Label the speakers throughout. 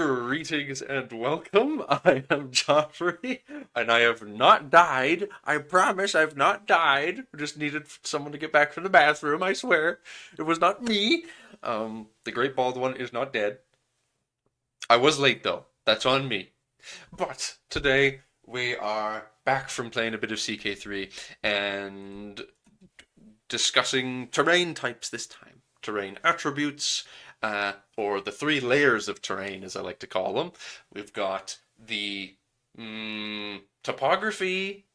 Speaker 1: Greetings and welcome. I am Joffrey, and I have not died. I promise I've not died. I just needed someone to get back from the bathroom, I swear. It was not me. The Great Bald One is not dead. I was late though. That's on me. But today we are back from playing a bit of CK3 and discussing terrain types this time. Terrain attributes, or the three layers of terrain, as I like to call them. We've got the topography,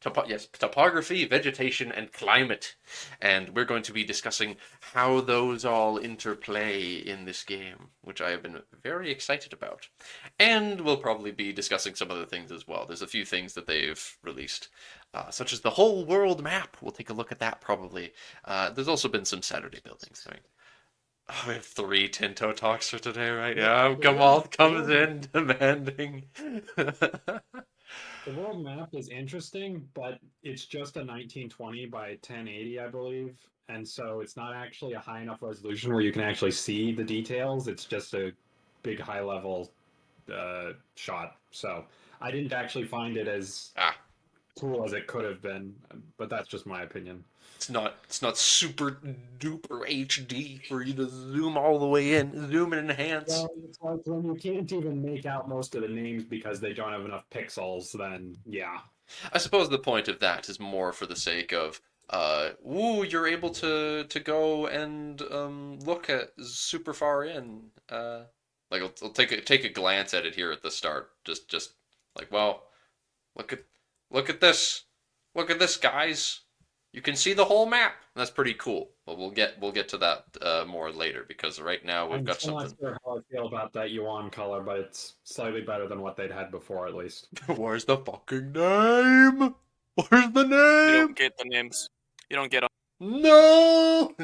Speaker 1: vegetation, and climate. And we're going to be discussing how those all interplay in this game, which I have been very excited about. And we'll probably be discussing some other things as well. There's a few things that they've released, such as the whole world map. We'll take a look at that probably. There's also been some Saturday buildings. Oh, we have three Tinto talks for today, right? Yeah, Gamal comes in demanding.
Speaker 2: The world map is interesting, but it's just a 1920 by 1080, I believe. And so it's not actually a high enough resolution where you can actually see the details. It's just a big high level shot. So I didn't actually find it as
Speaker 1: Ah,
Speaker 2: cool as it could have been, but that's just my opinion.
Speaker 1: it's not super duper HD for you to zoom all the way in, zoom and enhance.
Speaker 2: Well, it's like when you can't even make out most of the names because they don't have enough pixels, then yeah.
Speaker 1: I suppose the point of that is more for the sake of ooh, you're able to go and look at super far in. Like I'll take a glance at it here at the start. Just like, well, look at look at this. Look at this, guys. You can see the whole map. That's pretty cool. But we'll get to that more later because right now we've
Speaker 2: I'm
Speaker 1: got
Speaker 2: still not
Speaker 1: something.
Speaker 2: sure how I feel about that yuan color, but it's slightly better than what they'd had before, at least.
Speaker 1: Where's the fucking name? Where's the
Speaker 3: You
Speaker 1: name?
Speaker 3: don't get the names. You don't get them.
Speaker 1: No!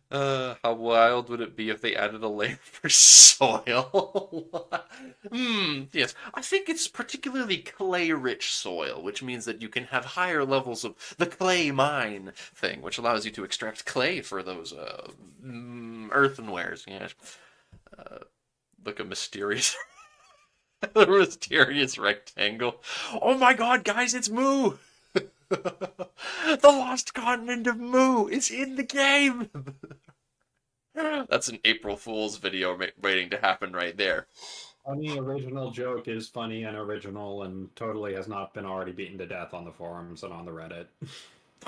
Speaker 1: How wild would it be if they added a layer for soil? Yes. I think it's particularly clay-rich soil, which means that you can have higher levels of the clay mine thing, which allows you to extract clay for those earthenwares. Yes. Look at mysterious, the mysterious rectangle. Oh my God, guys, it's Moo! The lost continent of Mu is in the game. That's an April Fool's video waiting to happen right there.
Speaker 2: Funny original joke is funny and original and totally has not been already beaten to death on the forums and on the Reddit.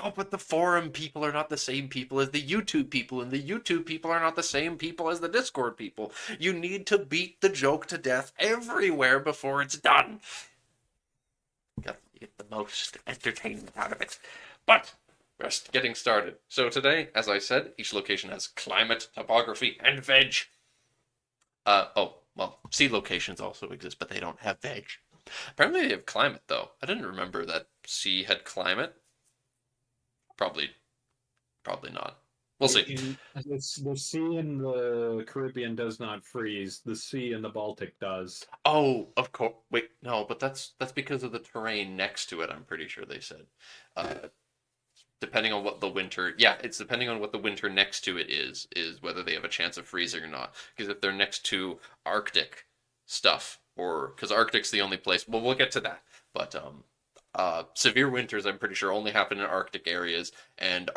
Speaker 1: Oh, but the forum people are not the same people as the YouTube people, and the YouTube people are not the same people as the Discord people. You need to beat the joke to death everywhere before it's done. Got to get the most entertainment out of it. But just getting started. So today, as I said, each location has climate, topography, and veg. Oh, well, sea locations also exist, but they don't have veg. Apparently they have climate, though. I didn't remember that sea had climate. Probably, probably not. We'll see.
Speaker 2: The sea in the Caribbean does not freeze. The sea in the Baltic does.
Speaker 1: Oh, of course. Wait, no, but that's because of the terrain next to it. I'm pretty sure they said. Uh, Depending on what the winter, yeah, it's depending on what the winter next to it is whether they have a chance of freezing or not. Because if they're next to Arctic stuff, or because Arctic's the only place, well, we'll get to that. But severe winters, I'm pretty sure, only happen in Arctic areas, and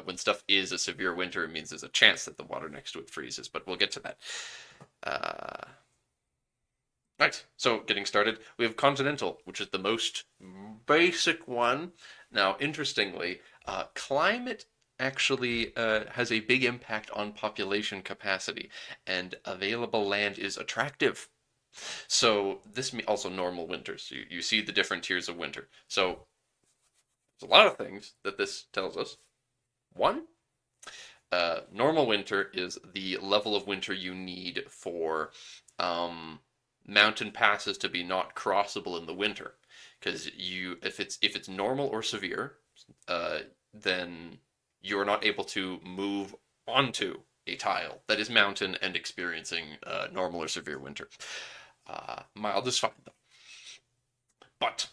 Speaker 1: when stuff is a severe winter, it means there's a chance that the water next to it freezes. But we'll get to that. Uh, right. So getting started, we have continental, which is the most basic one. Now, interestingly, climate actually has a big impact on population capacity, and available land is attractive. So this also normal winters. You see the different tiers of winter. So there's a lot of things that this tells us. One, normal winter is the level of winter you need for mountain passes to be not crossable in the winter. Because if it's normal or severe, then you're not able to move onto a tile that is mountain and experiencing normal or severe winter. Mild is fine though. But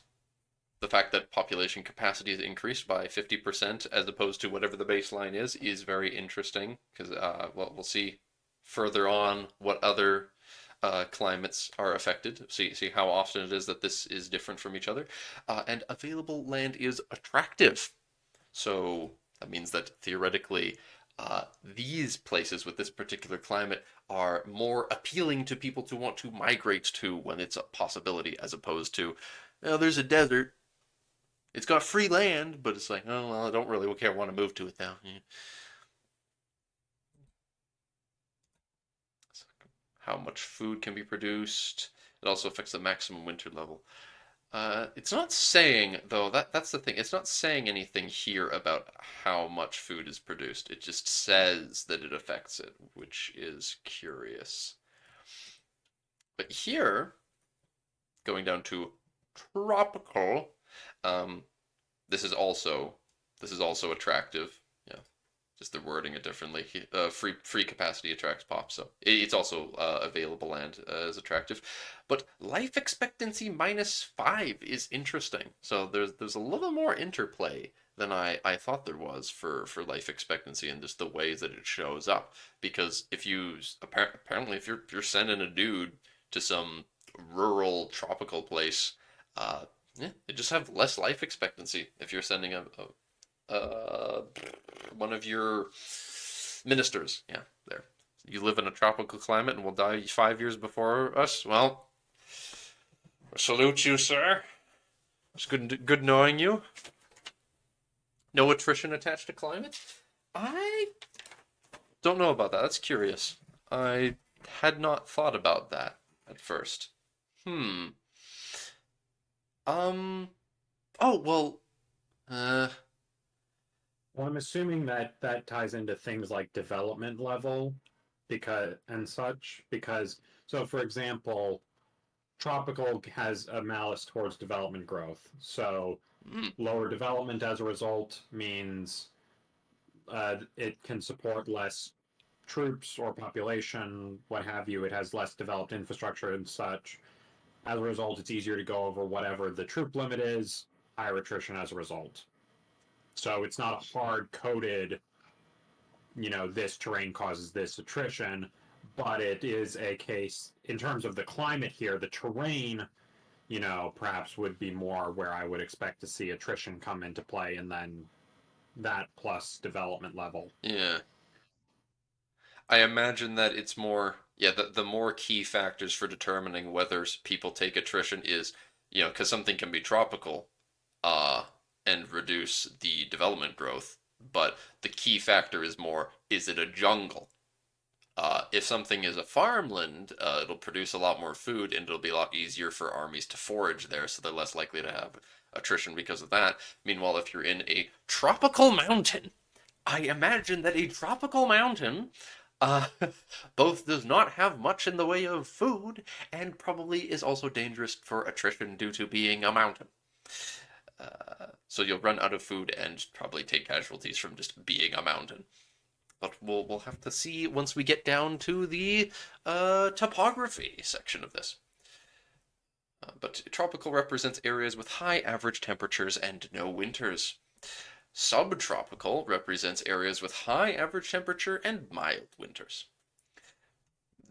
Speaker 1: the fact that population capacity is increased by 50% as opposed to whatever the baseline is very interesting because well, we'll see further on what other climates are affected. See how often it is that this is different from each other. And available land is attractive. So that means that theoretically, these places with this particular climate are more appealing to people to want to migrate to when it's a possibility, as opposed to, there's a desert. It's got free land, but it's like, oh, well, I don't really want to move to it now. Yeah. How much food can be produced. It also affects the maximum winter level. It's not saying, though, that's the thing. It's not saying anything here about how much food is produced. It just says that it affects it, which is curious. But here, going down to tropical, this is also attractive. Yeah, just they're wording it differently. Free capacity attracts pop, so it's also available land is attractive. But life expectancy -5 is interesting. So there's a little more interplay than I thought there was for life expectancy and just the ways that it shows up. Because if you apparently if you're sending a dude to some rural tropical place, yeah, they just have less life expectancy if you're sending one of your ministers. Yeah, there. You live in a tropical climate and will die 5 years before us. Well, salute you, sir. It's good knowing you. No attrition attached to climate? I don't know about that. That's curious. I had not thought about that at first. Oh, well,
Speaker 2: Well, I'm assuming that that ties into things like development level because so for example, tropical has a malice towards development growth. So lower development as a result means it can support less troops or population, what have you. It has less developed infrastructure and such. As a result, it's easier to go over whatever the troop limit is, higher attrition as a result. So it's not a hard-coded, this terrain causes this attrition, but it is a case, in terms of the climate here, the terrain, perhaps would be more where I would expect to see attrition come into play, and then that plus development level.
Speaker 1: yeah. I imagine that it's more, yeah, the more key factors for determining whether people take attrition is, because something can be tropical, and reduce the development growth, but the key factor is more, is it a jungle? If something is a farmland, it'll produce a lot more food and it'll be a lot easier for armies to forage there, so they're less likely to have attrition because of that. Meanwhile, if you're in a tropical mountain, I imagine that a tropical mountain uh, both does not have much in the way of food and probably is also dangerous for attrition due to being a mountain. So you'll run out of food and probably take casualties from just being a mountain. But we'll have to see once we get down to the topography section of this. But tropical represents areas with high average temperatures and no winters. Subtropical represents areas with high average temperature and mild winters.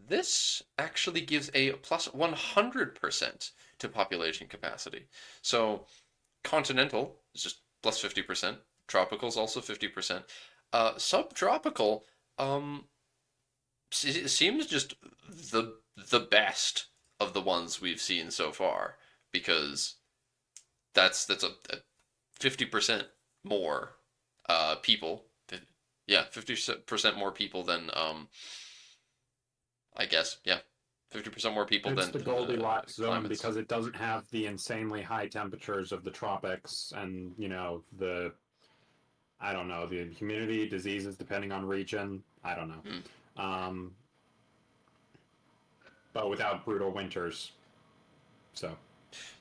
Speaker 1: This actually gives a plus 100% to population capacity. So continental is just plus 50%. Tropical is also 50%. Subtropical seems just the best of the ones we've seen so far, because that's a 50% more people. Yeah, 50% more people than I guess, yeah. 50% more people
Speaker 2: It's
Speaker 1: than
Speaker 2: the Goldilocks zone
Speaker 1: climates.
Speaker 2: because it doesn't have the insanely high temperatures of the tropics and, I don't know, the humidity, diseases depending on region. I don't know. But without brutal winters. So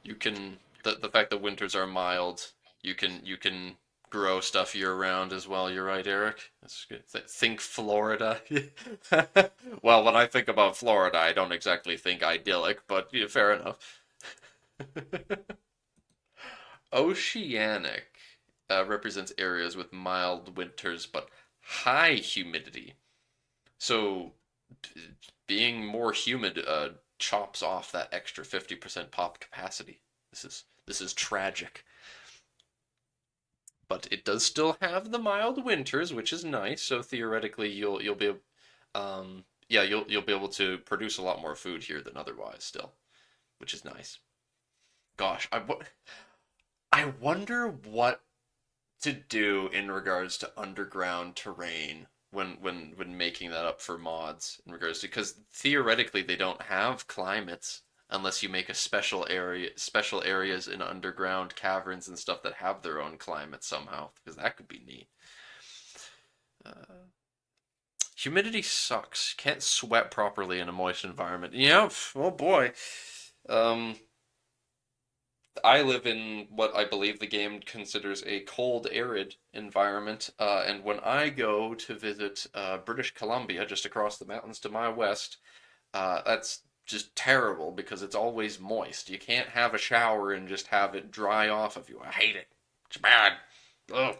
Speaker 1: You can the fact that winters are mild, you can grow stuff year round as well. You're right, Eric. That's good. Think Florida. Well, when I think about Florida, I don't exactly think idyllic, but yeah, fair enough. Oceanic represents areas with mild winters but high humidity. So, being more humid chops off that extra 50% pop capacity. This is tragic. But it does still have the mild winters, which is nice. So theoretically, you'll be yeah, you'll be able to produce a lot more food here than otherwise still, which is nice. Gosh, I wonder what to do in regards to underground terrain when making that up for mods in regards to, because theoretically they don't have climates unless you make a special areas in underground caverns and stuff that have their own climate somehow, because that could be neat. Humidity sucks. Can't sweat properly in a moist environment. Yeah, oh boy. Um, I live in what I believe the game considers a cold, arid environment, and when I go to visit British Columbia, just across the mountains to my west, that's just terrible because it's always moist. You can't have a shower and just have it dry off of you. I hate it. It's bad. Ugh.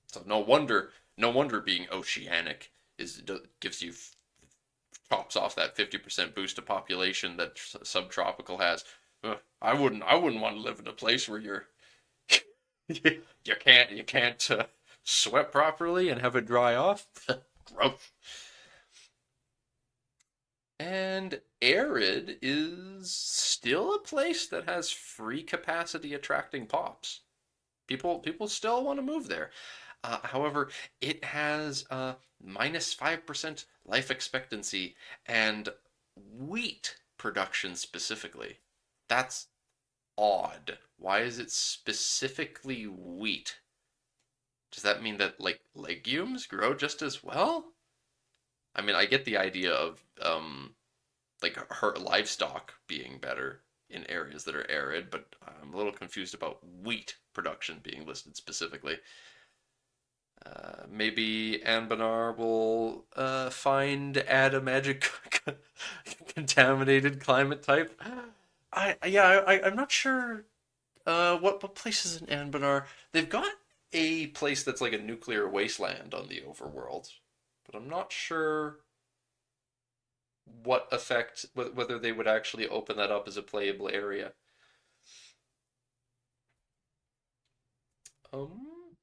Speaker 1: So no wonder being oceanic gives you chops off that 50% boost to population that subtropical has. I wouldn't want to live in a place where you can't sweat properly and have it dry off. Gross. And arid is still a place that has free capacity attracting pops. People still want to move there. However, it has -5% life expectancy and wheat production specifically. That's odd. Why is it specifically wheat? Does that mean that like legumes grow just as well? I mean, I get the idea of like her livestock being better in areas that are arid, but I'm a little confused about wheat production being listed specifically. Maybe Anbanar will add a magic contaminated climate type. I'm not sure what places in Anbanar. They've got a place that's like a nuclear wasteland on the overworld, but I'm not sure what effect, whether they would actually open that up as a playable area. Um,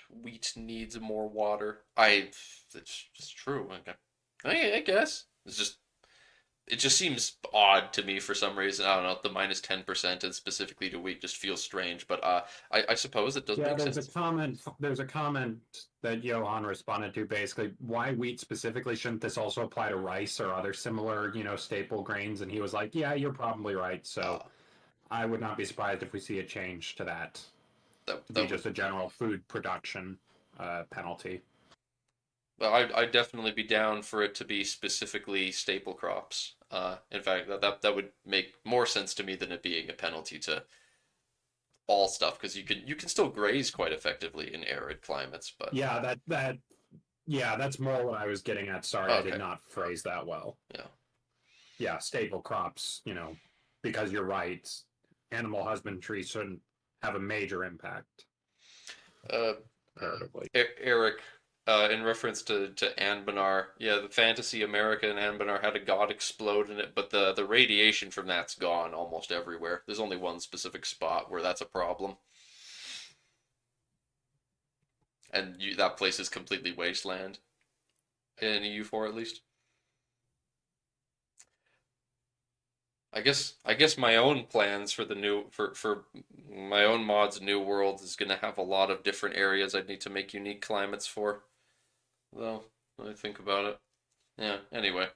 Speaker 1: Wheat needs more water. It's true. I guess it just seems odd to me for some reason. I don't know. The -10% and specifically to wheat just feels strange, but I suppose it does
Speaker 2: Yeah,
Speaker 1: make
Speaker 2: there's
Speaker 1: sense.
Speaker 2: a comment. There's a comment that Johan responded to. Basically, why wheat specifically? Shouldn't this also apply to rice or other similar, staple grains? And he was like, "Yeah, you're probably right." So
Speaker 1: Uh,
Speaker 2: I would not be surprised if we see a change to that to be
Speaker 1: that would,
Speaker 2: just a general food production penalty.
Speaker 1: well, I'd definitely be down for it to be specifically staple crops. In fact, that would make more sense to me than it being a penalty to all stuff, because you can still graze quite effectively in arid climates. But
Speaker 2: Yeah, yeah, that's more what I was getting at. Sorry, I did
Speaker 1: okay,
Speaker 2: not phrase that well.
Speaker 1: yeah.
Speaker 2: Yeah, staple crops, because you're right, animal husbandry shouldn't have a major impact
Speaker 1: Uh,
Speaker 2: comparatively.
Speaker 1: Eric, in reference to Anbanar, yeah, the Fantasy America and Anbanar had a god explode in it, but the radiation from that's gone almost everywhere. There's only one specific spot where that's a problem, and that place is completely wasteland in EU4 at least. I guess my own plans for the new for my own mods new world is gonna have a lot of different areas I'd need to make unique climates for. Though, when I think about it. Yeah, anyway.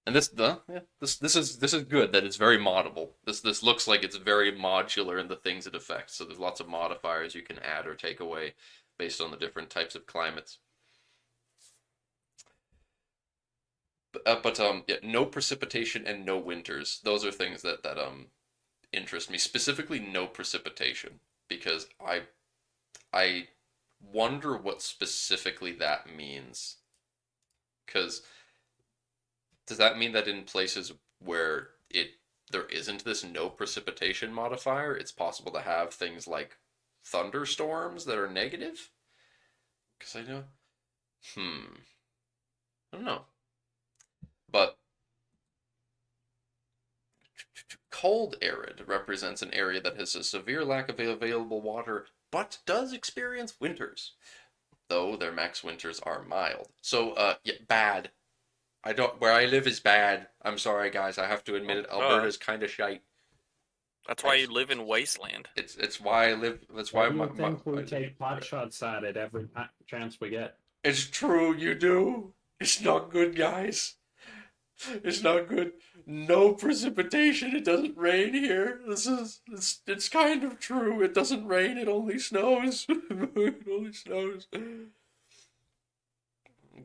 Speaker 1: And this is good that it's very moddable. This looks like it's very modular in the things it affects. So there's lots of modifiers you can add or take away based on the different types of climates. But yeah, no precipitation and no winters. Those are things that interest me. Specifically, no precipitation, because I wonder what specifically that means. Because does that mean that in places where there isn't this no precipitation modifier, it's possible to have things like thunderstorms that are negative? Because I know, I don't know. But cold arid represents an area that has a severe lack of available water, but does experience winters, though their max winters are mild. So, yeah, bad. I don't. Where I live is bad. I'm sorry, guys. I have to admit it. Alberta's kind of shite.
Speaker 3: That's why you live in wasteland.
Speaker 1: It's why I live. That's
Speaker 2: Why
Speaker 1: why
Speaker 2: do you
Speaker 1: my
Speaker 2: think we
Speaker 1: I
Speaker 2: take pot shots at it every chance we get?
Speaker 1: It's true. You do. It's not good, guys. It's not good. No precipitation. It doesn't rain here. It's kind of true. It doesn't rain. It only snows. It only snows.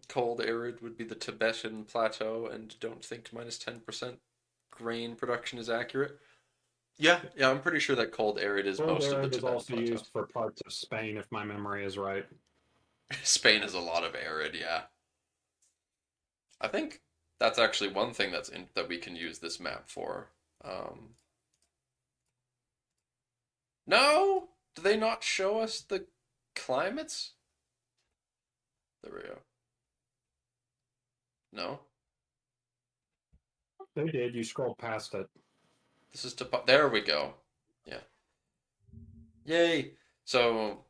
Speaker 1: Cold arid would be the Tibetan plateau, and don't think minus 10% grain production is accurate. Yeah, I'm pretty sure that cold arid is
Speaker 2: Cold
Speaker 1: most of the
Speaker 2: arid is
Speaker 1: Tibetan
Speaker 2: also
Speaker 1: plateau.
Speaker 2: used for parts of Spain, if my memory is right.
Speaker 1: Spain has a lot of arid, yeah. I think that's actually one thing that we can use this map for. No, do they not show us the climates? There we go. No,
Speaker 2: They did. You scrolled past it.
Speaker 1: this is there we go. Yeah. Yay. So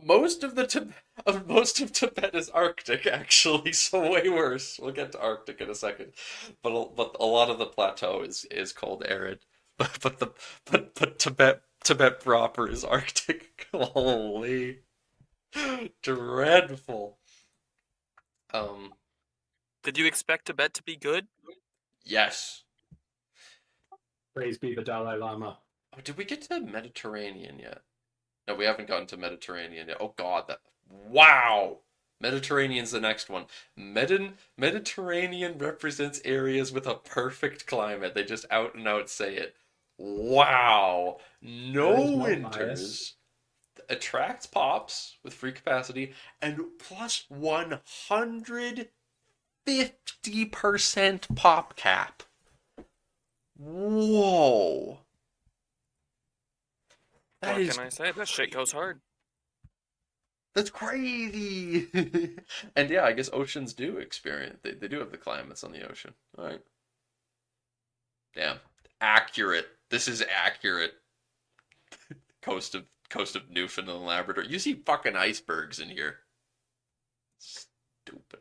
Speaker 1: most of Tibet is Arctic actually, so way worse. We'll get to Arctic in a second, but a lot of the plateau is cold arid, but Tibet proper is Arctic. Holy, dreadful.
Speaker 3: Did you expect Tibet to be good?
Speaker 1: Yes.
Speaker 2: Praise be the Dalai Lama.
Speaker 1: Oh, did we get to the Mediterranean yet? No, we haven't gotten to Mediterranean yet. Oh God, wow. Mediterranean's the next one. Mediterranean represents areas with a perfect climate. They just out and out say it. Wow. No winters. Attracts pops with free capacity and plus 150% pop cap. Whoa.
Speaker 3: What can I say? That shit goes hard.
Speaker 1: That's crazy. And yeah, I guess oceans do experience. They do have the climates on the ocean. All right. Damn. Accurate. This is accurate. Coast of Newfoundland and Labrador. You see fucking icebergs in here. Stupid.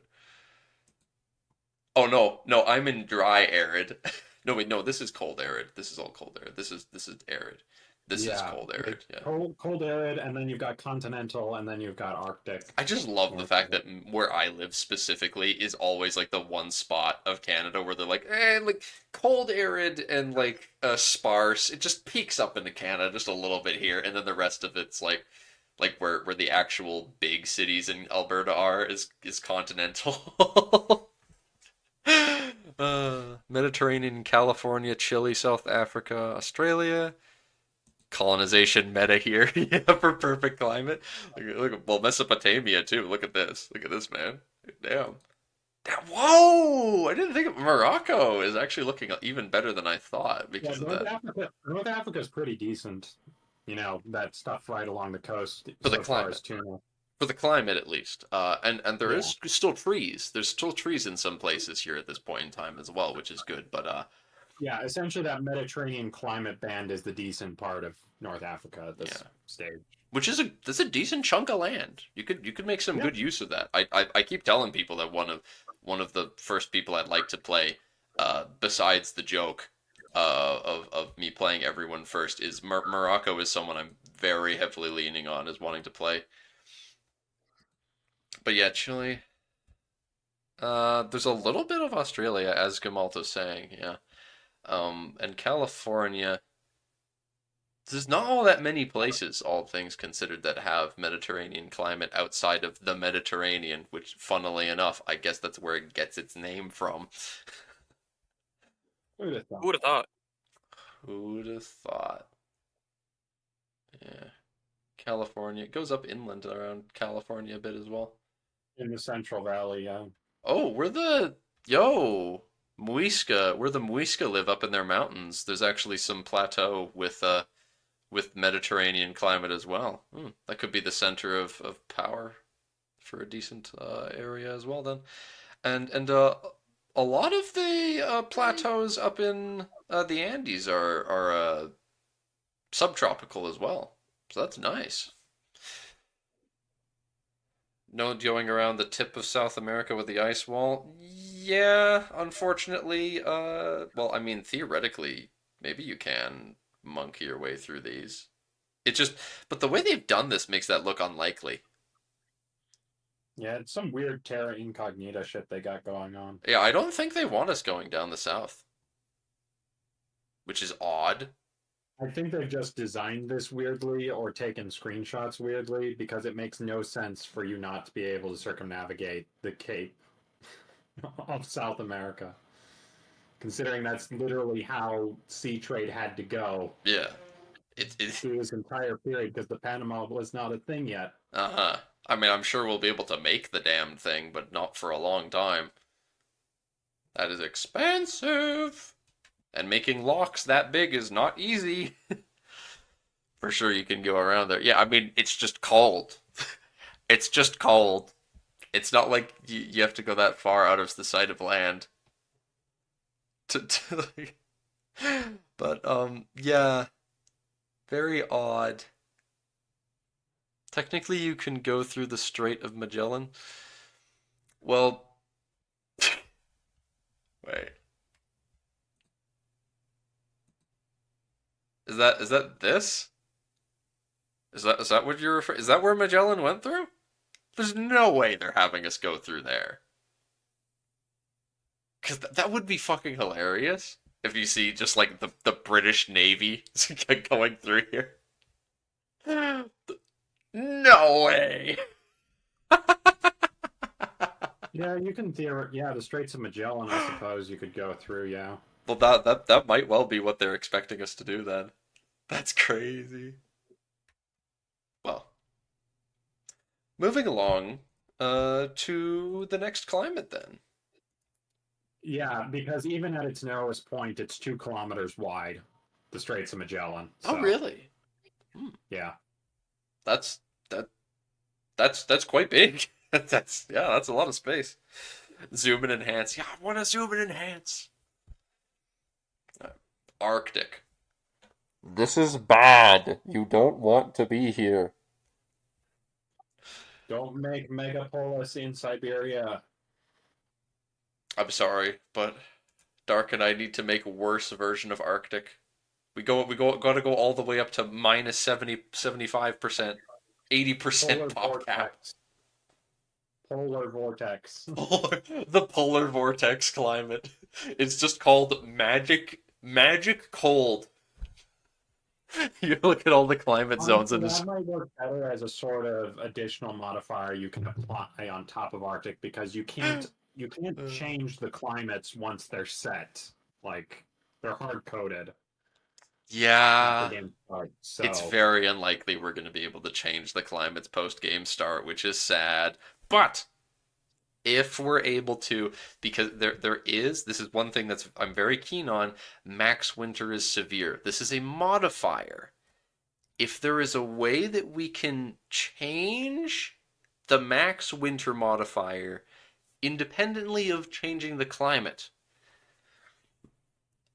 Speaker 1: Oh no, I'm in dry arid. No wait, no, this is cold arid. This is all cold arid. This is arid. This is cold arid. Yeah.
Speaker 2: Cold arid, and then you've got continental, and then you've got Arctic.
Speaker 1: I just love the fact that where I live specifically is always like the one spot of Canada where they're like, like cold arid and like sparse. It just peaks up into Canada just a little bit here, and then the rest of it's like where the actual big cities in Alberta are is continental. Mediterranean, California, Chile, South Africa, Australia. Colonization meta here. Yeah, for perfect climate. Look, well, Mesopotamia too. Look at this. Look at this, man. Damn. Whoa! I didn't think Morocco is actually looking even better than I thought because of that.
Speaker 2: North Africa is pretty decent. You know, that stuff right along the coast.
Speaker 1: For the climate. For the climate, at least. And there is still trees. There's still trees in some places here at this point in time as well, which is good. But
Speaker 2: yeah, essentially that Mediterranean climate band is the decent part of North Africa at this stage.
Speaker 1: Which is that's a decent chunk of land. You could make some good use of that. I keep telling people that one of the first people I'd like to play, besides the joke of me playing everyone first, is Morocco is someone I'm very heavily leaning on as wanting to play. But yeah, Chile. There's a little bit of Australia, as Gamalto's saying, yeah. And California. There's not all that many places, all things considered, that have Mediterranean climate outside of the Mediterranean, which, funnily enough, I guess that's where it gets its name from.
Speaker 3: Who would have thought?
Speaker 1: Who would have thought? Yeah. California. It goes up inland around California a bit as well.
Speaker 2: In the Central Valley, yeah.
Speaker 1: Oh, where the Muisca live up in their mountains. There's actually some plateau with Mediterranean climate as well. That could be the center of power for a decent area as well then. And a a lot of the plateaus up in the Andes are subtropical as well, so that's nice. No going around the tip of South America with the ice wall. Yeah, unfortunately. Well, I mean, theoretically, maybe you can monkey your way through these. It just, but the way they've done this makes that look unlikely.
Speaker 2: Yeah, it's some weird terra incognita shit they got going on.
Speaker 1: Yeah, I don't think they want us going down the south, which is odd.
Speaker 2: I think they've just designed this weirdly or taken screenshots weirdly because it makes no sense for you not to be able to circumnavigate the Cape of South America. Considering that's literally how sea trade had to go
Speaker 1: Yeah,
Speaker 2: through this entire period because the Panama was not a thing yet.
Speaker 1: uh-huh. I mean, I'm sure we'll be able to make the damned thing, but not for a long time. That is expensive. And making locks that big is not easy. For sure you can go around there. Yeah, I mean, it's just cold. It's just cold. It's not like you have to go that far out of the sight of land. Like... But, yeah. Very odd. Technically, you can go through the Strait of Magellan. Well, wait. Is that this? Is that what you're referring? Is that where Magellan went through? There's no way they're having us go through there. Cause that would be fucking hilarious if you see just like the British Navy going through here. No way.
Speaker 2: Yeah, you can yeah, the Straits of Magellan, I suppose you could go through, yeah.
Speaker 1: Well, that might well be what they're expecting us to do then. That's crazy. Well, moving along to the next climate then.
Speaker 2: Yeah, because even at its narrowest point, it's 2 kilometers wide, the Straits of Magellan.
Speaker 1: Oh,
Speaker 2: So,
Speaker 1: really?
Speaker 2: yeah.
Speaker 1: That's that's quite big. That's a lot of space. Zoom and enhance. Yeah, I want to zoom and enhance. Arctic. This is bad. You don't want to be here.
Speaker 2: Don't make megapolis in Siberia.
Speaker 1: I'm sorry, but Dark and I need to make a worse version of Arctic. Gotta go all the way up to minus 75%, 80% pop cap.
Speaker 2: Polar vortex.
Speaker 1: The polar vortex climate. It's just called magic cold. You look at all the climate zones and
Speaker 2: that might work better as a sort of additional modifier you can apply on top of Arctic because you can't change the climates once they're set. Like they're hard coded.
Speaker 1: yeah,
Speaker 2: So
Speaker 1: it's very unlikely we're going to be able to change the climates post game start, which is sad. But if we're able to, because this is one thing that's I'm very keen on, max winter is severe. This is a modifier. If there is a way that we can change the max winter modifier independently of changing the climate,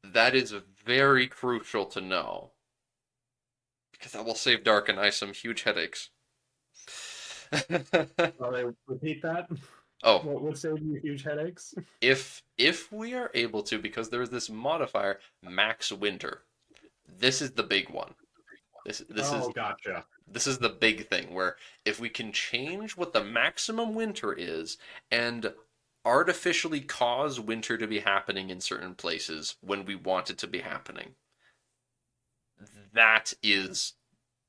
Speaker 1: that is very crucial to know. Because that will save Dark and I some huge headaches.
Speaker 2: Repeat that.
Speaker 1: Oh,
Speaker 2: What would save you huge headaches?
Speaker 1: if we are able to, because there is this modifier, max winter. This is the big one. This is
Speaker 2: Gotcha.
Speaker 1: This is the big thing where if we can change what the maximum winter is and artificially cause winter to be happening in certain places when we want it to be happening, that is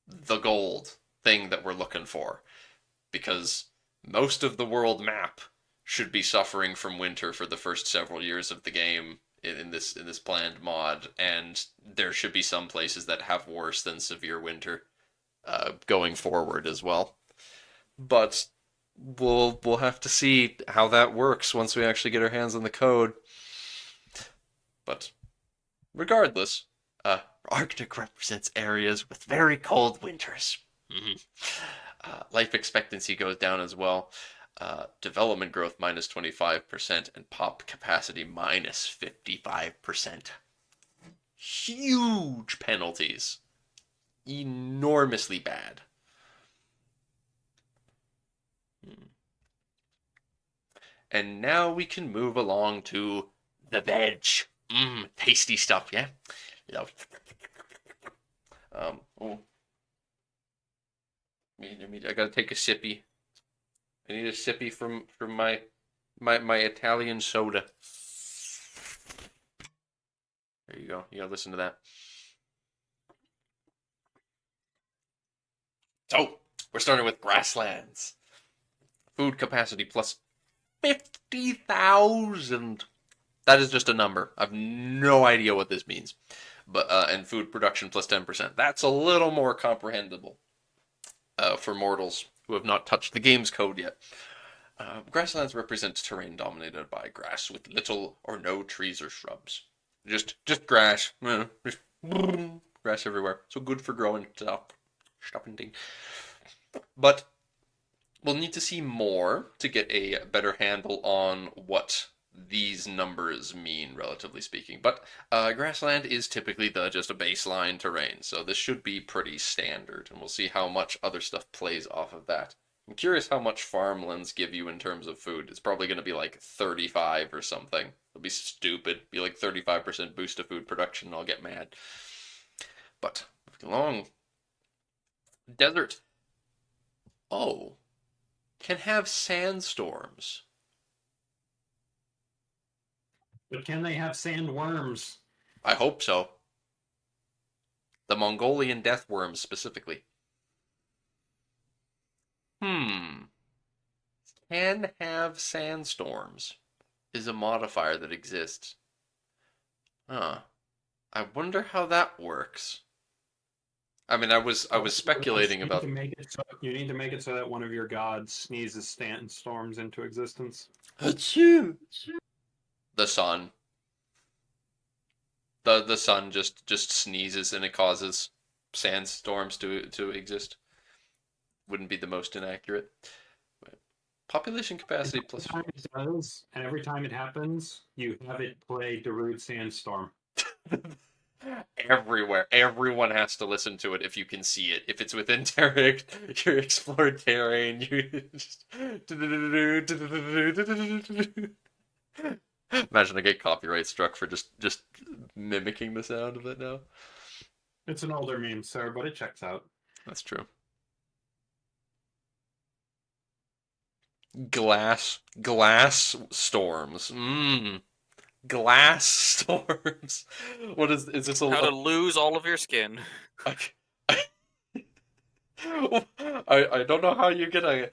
Speaker 1: the gold thing that we're looking for. Because most of the world map should be suffering from winter for the first several years of the game in this planned mod, and there should be some places that have worse than severe winter going forward as well. But we'll have to see how that works once we actually get our hands on the code. But regardless, Arctic represents areas with very cold winters. Life expectancy goes down as well. Development growth minus 25%, and pop capacity minus 55%. Huge penalties. Enormously bad. And now we can move along to the veg. Tasty stuff, yeah? Love. Oh. I gotta take a sippy. I need a sippy from my Italian soda. There you go. You gotta listen to that. So, we're starting with grasslands. Food capacity plus 50,000. That is just a number. I have no idea what this means. But and food production plus 10%. That's a little more comprehensible for mortals who have not touched the game's code yet. Grasslands represent terrain dominated by grass with little or no trees or shrubs. Just grass. Just grass everywhere. So good for growing stuff and things. But we'll need to see more to get a better handle on what these numbers mean, relatively speaking. But grassland is typically just a baseline terrain, so this should be pretty standard, and we'll see how much other stuff plays off of that. I'm curious how much farmlands give you in terms of food. It's probably going to be like 35 or something. It'll be stupid. Be like 35% boost to food production, and I'll get mad. But, moving along. Desert. Oh. Can have sandstorms.
Speaker 2: But can they have sandworms?
Speaker 1: I hope so. The Mongolian death worms specifically. Can have sandstorms is a modifier that exists. I wonder how that works. I mean, I was speculating about.
Speaker 2: You need to make it so that one of your gods sneezes sandstorms into existence.
Speaker 1: Achoo! The sun. The sun just sneezes and it causes sandstorms to exist. Wouldn't be the most inaccurate. But population capacity plus.
Speaker 2: Every time it does, and every time it happens, you have it play Darude Sandstorm.
Speaker 1: Everywhere. Everyone has to listen to it if you can see it. If it's within your explored terrain, you just. Imagine I get copyright struck for just mimicking the sound of it now.
Speaker 2: It's an older meme, sir, but it checks out.
Speaker 1: That's true. Glass storms. Glass storms. What is this?
Speaker 3: How to lose all of your skin.
Speaker 1: I don't know how you get a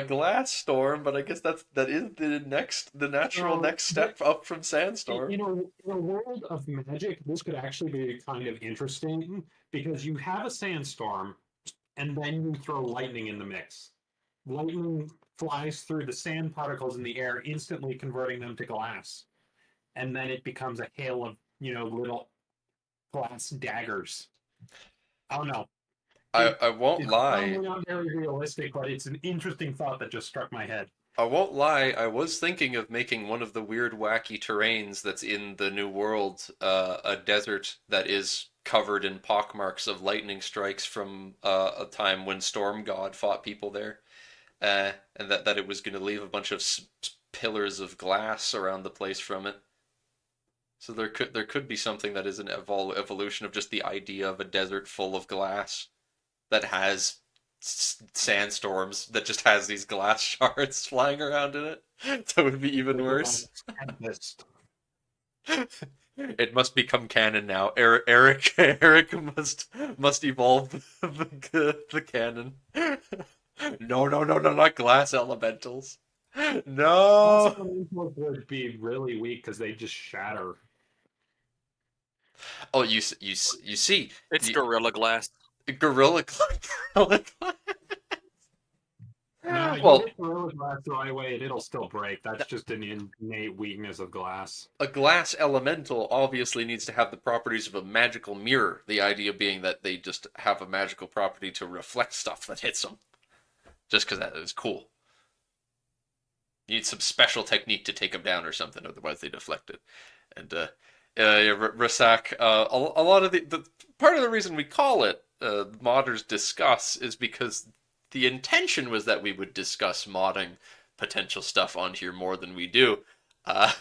Speaker 1: glass storm, but I guess that is the natural next step up from sandstorm.
Speaker 2: In a world of magic, this could actually be kind of interesting because you have a sandstorm, and then you throw lightning in the mix. Lightning flies through the sand particles in the air, instantly converting them to glass, and then it becomes a hail of little glass daggers. I don't know.
Speaker 1: I won't lie.
Speaker 2: It's probably not very realistic, but it's an interesting thought that just struck my head.
Speaker 1: I won't lie. I was thinking of making one of the weird, wacky terrains that's in the New World, a desert that is covered in pockmarks of lightning strikes from a time when Storm God fought people there, and that it was going to leave a bunch of pillars of glass around the place from it. So there could be something that is an evolution of just the idea of a desert full of glass that has sandstorms that just has these glass shards flying around in it. That would be even worse. It must become canon now. Eric must evolve the canon. No, not glass elementals. No.
Speaker 2: Glass elementals would be really weak because they just shatter.
Speaker 1: Oh, you see.
Speaker 3: It's Gorilla Glass.
Speaker 1: Gorilla Glass.
Speaker 2: No, you hit Gorilla Glass the right way and it'll still break. That's just an innate weakness of glass.
Speaker 1: A glass elemental obviously needs to have the properties of a magical mirror. The idea being that they just have a magical property to reflect stuff that hits them. Just because that is cool. You need some special technique to take them down or something, otherwise they deflect it. And yeah, Rasak, a lot of the part of the reason we call it modders discuss is because the intention was that we would discuss modding potential stuff on here more than we do. Uh,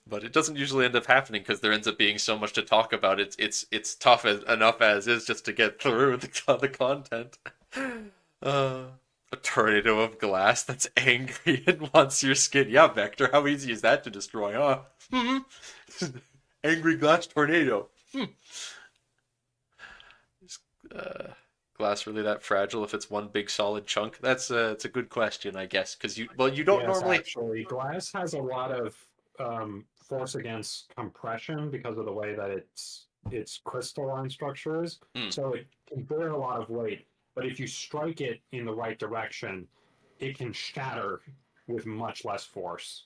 Speaker 1: but it doesn't usually end up happening because there ends up being so much to talk about. It's tough enough as is just to get through the content. Uh, a tornado of glass that's angry and wants your skin. Yeah, Vector, how easy is that to destroy, huh? Angry glass tornado. Is glass really that fragile if it's one big solid chunk? It's a good question, I guess, because you don't
Speaker 2: Yes,
Speaker 1: normally.
Speaker 2: actually, glass has a lot of force against compression because of the way that its crystalline structure is.
Speaker 1: Mm.
Speaker 2: So it can bear a lot of weight, but if you strike it in the right direction, it can shatter with much less force.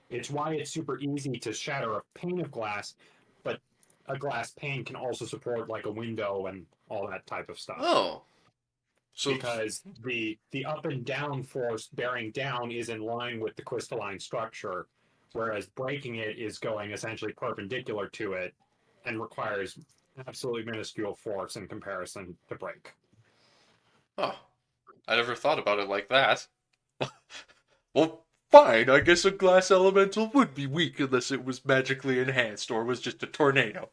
Speaker 2: It's why it's super easy to shatter a pane of glass, but a glass pane can also support like a window and all that type of stuff.
Speaker 1: Oh, so
Speaker 2: Because the up and down force bearing down is in line with the crystalline structure, whereas breaking it is going essentially perpendicular to it and requires absolutely minuscule force in comparison to break.
Speaker 1: oh, I never thought about it like that. Well, fine. I guess a glass elemental would be weak unless it was magically enhanced or was just a tornado.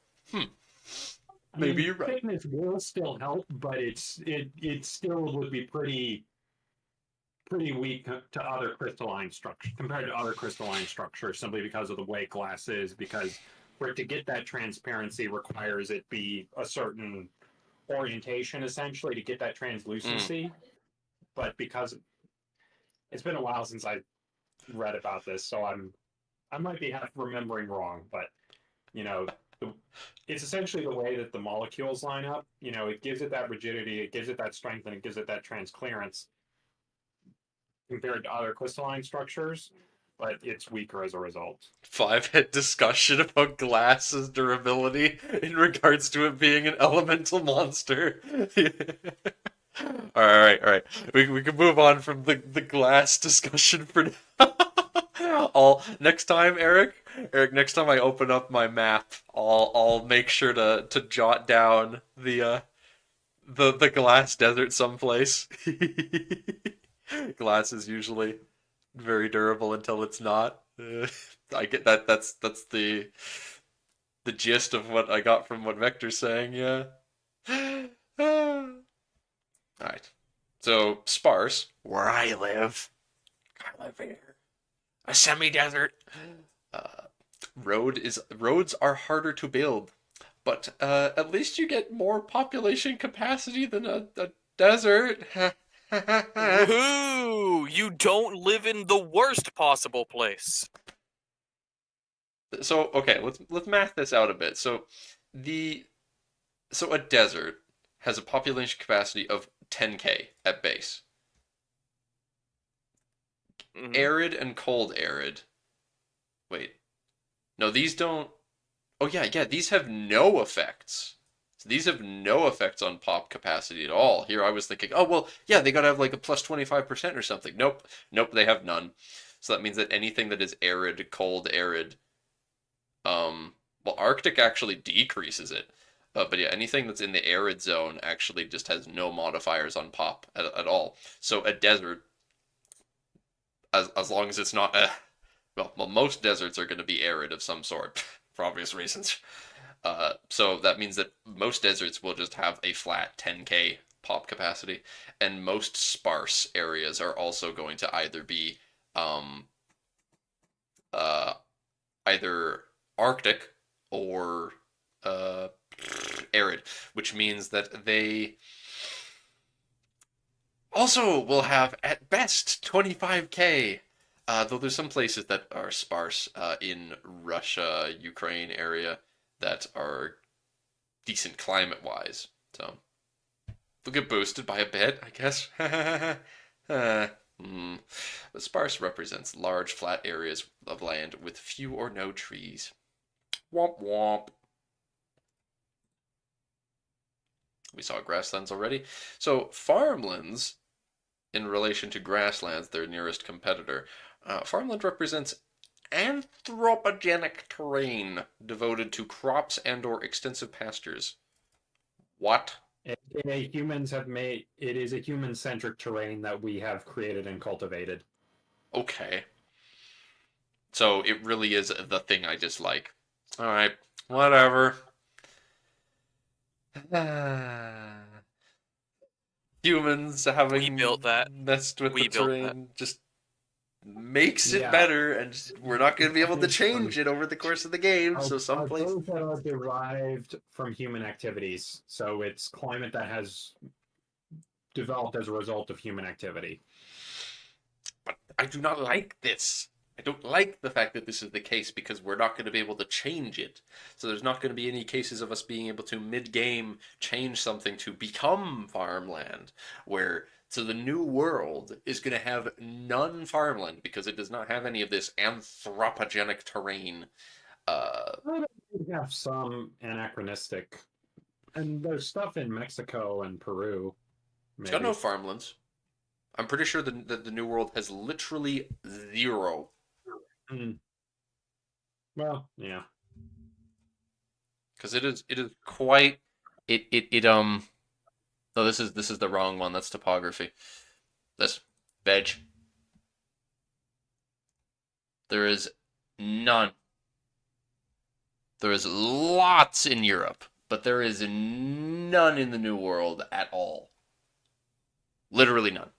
Speaker 1: Maybe you're right.
Speaker 2: Thickness will still help, but it still would be pretty weak to other crystalline structures compared to other crystalline structures simply because of the way glass is, because for it to get that transparency requires it be a certain orientation essentially to get that translucency. But because it's been a while since I read about this, so I might be half remembering wrong, but you know, it's essentially the way that the molecules line up. It gives it that rigidity, it gives it that strength, and it gives it that transclearance compared to other crystalline structures, but it's weaker as a result.
Speaker 1: 5-head discussion about glass's durability in regards to it being an elemental monster. All right. We can move on from the glass discussion for now. Next time, Eric. Next time I open up my map, I'll make sure to jot down the glass desert someplace. Glass is usually very durable until it's not. I get that. That's the gist of what I got from what Vector's saying. Yeah. All right. So sparse, where I live here, a semi-desert. Roads are harder to build, but at least you get more population capacity than a desert.
Speaker 3: Woohoo! You don't live in the worst possible place.
Speaker 1: So okay, let's math this out a bit. So a desert has a population capacity of 10K at base.
Speaker 3: Mhm.
Speaker 1: Arid and cold arid. Wait. No, these don't. Oh yeah, these have no effects. So these have no effects on pop capacity at all. Here I was thinking, oh well, yeah, they gotta have like a plus 25% or something. Nope, they have none. So that means that anything that is arid, cold, arid, well, Arctic actually decreases it. But yeah, anything that's in the arid zone actually just has no modifiers on pop at all. So a desert, as long as it's not well, most deserts are going to be arid of some sort for obvious reasons. So that means that most deserts will just have a flat 10K pop capacity, and most sparse areas are also going to either be either Arctic or arid, which means that they also will have at best 25K. Though there's some places that are sparse in Russia, Ukraine area that are decent climate-wise. So they'll get boosted by a bit, I guess. But sparse represents large flat areas of land with few or no trees. Womp womp. We saw grasslands already. So farmlands in relation to grasslands, their nearest competitor. Farmland represents anthropogenic terrain devoted to crops and/or extensive pastures. What?
Speaker 2: Humans have made it is a human-centric terrain that we have created and cultivated.
Speaker 1: Okay. So it really is the thing I dislike. All right, whatever. Humans
Speaker 3: We
Speaker 1: having
Speaker 3: built that.
Speaker 1: messed with
Speaker 3: We
Speaker 1: the
Speaker 3: built that.
Speaker 1: terrain just makes it
Speaker 2: Yeah.
Speaker 1: better, and we're not going to be able to
Speaker 2: It's from-
Speaker 1: change it over the course of the game. So some place.
Speaker 2: Those that are derived from human activities. So it's climate that has developed as a result of human activity.
Speaker 1: But I do not like this. I don't like the fact that this is the case because we're not going to be able to change it. So there's not going to be any cases of us being able to mid-game change something to become farmland. So the new world is going to have none farmland because it does not have any of this anthropogenic terrain.
Speaker 2: We have some anachronistic, and there's stuff in Mexico and Peru.
Speaker 1: It's got no farmlands. I'm pretty sure that the new world has literally zero.
Speaker 2: Well, yeah.
Speaker 1: Because it is quite no, this is the wrong one. That's topography. This veg. There is none. There is lots in Europe, but there is none in the New World at all. Literally none.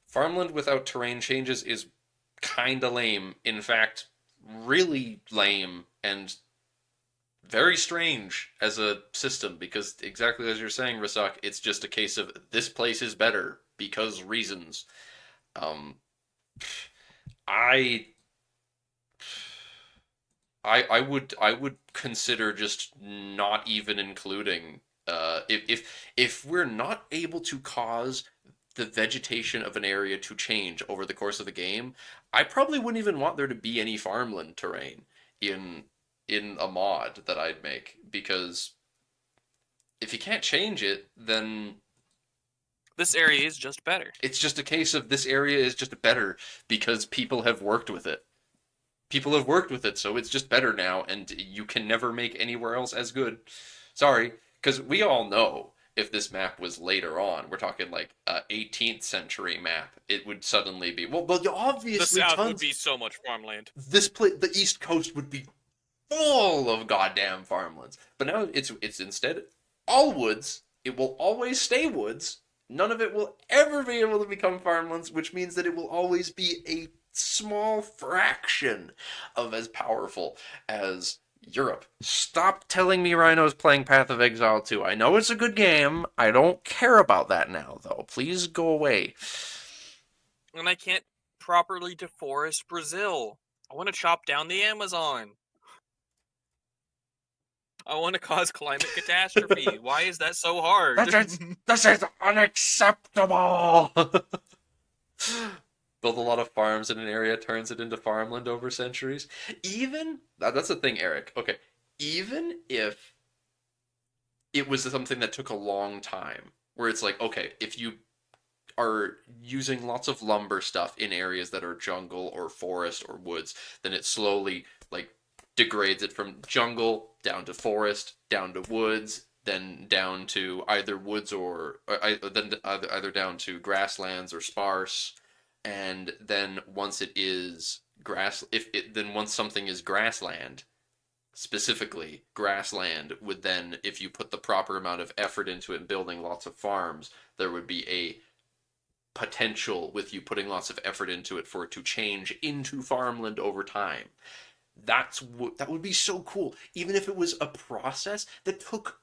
Speaker 1: Farmland without terrain changes is kinda lame. In fact, really lame and very strange as a system because exactly as you're saying, Rasak, it's just a case of this place is better because reasons. I would consider just not even including if we're not able to cause the vegetation of an area to change over the course of the game, I probably wouldn't even want there to be any farmland terrain in a mod that I'd make because if you can't change it, then
Speaker 3: This area is just better.
Speaker 1: it's just a case of this area is just better because people have worked with it. People have worked with it, so it's just better now, and you can never make anywhere else as good. Sorry, because we all know if this map was later on, we're talking like a 18th century map, it would suddenly be well. But
Speaker 3: The
Speaker 1: obviously,
Speaker 3: South
Speaker 1: tons.
Speaker 3: would be so much farmland.
Speaker 1: The East Coast would be full of goddamn farmlands. But now it's instead all woods. It will always stay woods. None of it will ever be able to become farmlands, which means that it will always be a small fraction of as powerful as Europe. Stop telling me Rhino's playing Path of Exile 2. I know it's a good game. I don't care about that now, though. Please go away.
Speaker 3: And I can't properly deforest Brazil. I want to chop down the Amazon. I want to cause climate catastrophe. Why is that so hard?
Speaker 1: This is unacceptable! Build a lot of farms in an area, turns it into farmland over centuries. That's the thing, Eric. Okay, even if it was something that took a long time, where it's like, okay, if you are using lots of lumber stuff in areas that are jungle or forest or woods, then it slowly degrades it from jungle down to forest, down to woods, then down to either woods or then either down to grasslands or sparse, and then once it is once something is grassland, specifically grassland would then, if you put the proper amount of effort into it and building lots of farms, there would be a potential with you putting lots of effort into it for it to change into farmland over time. That would be so cool, even if it was a process that took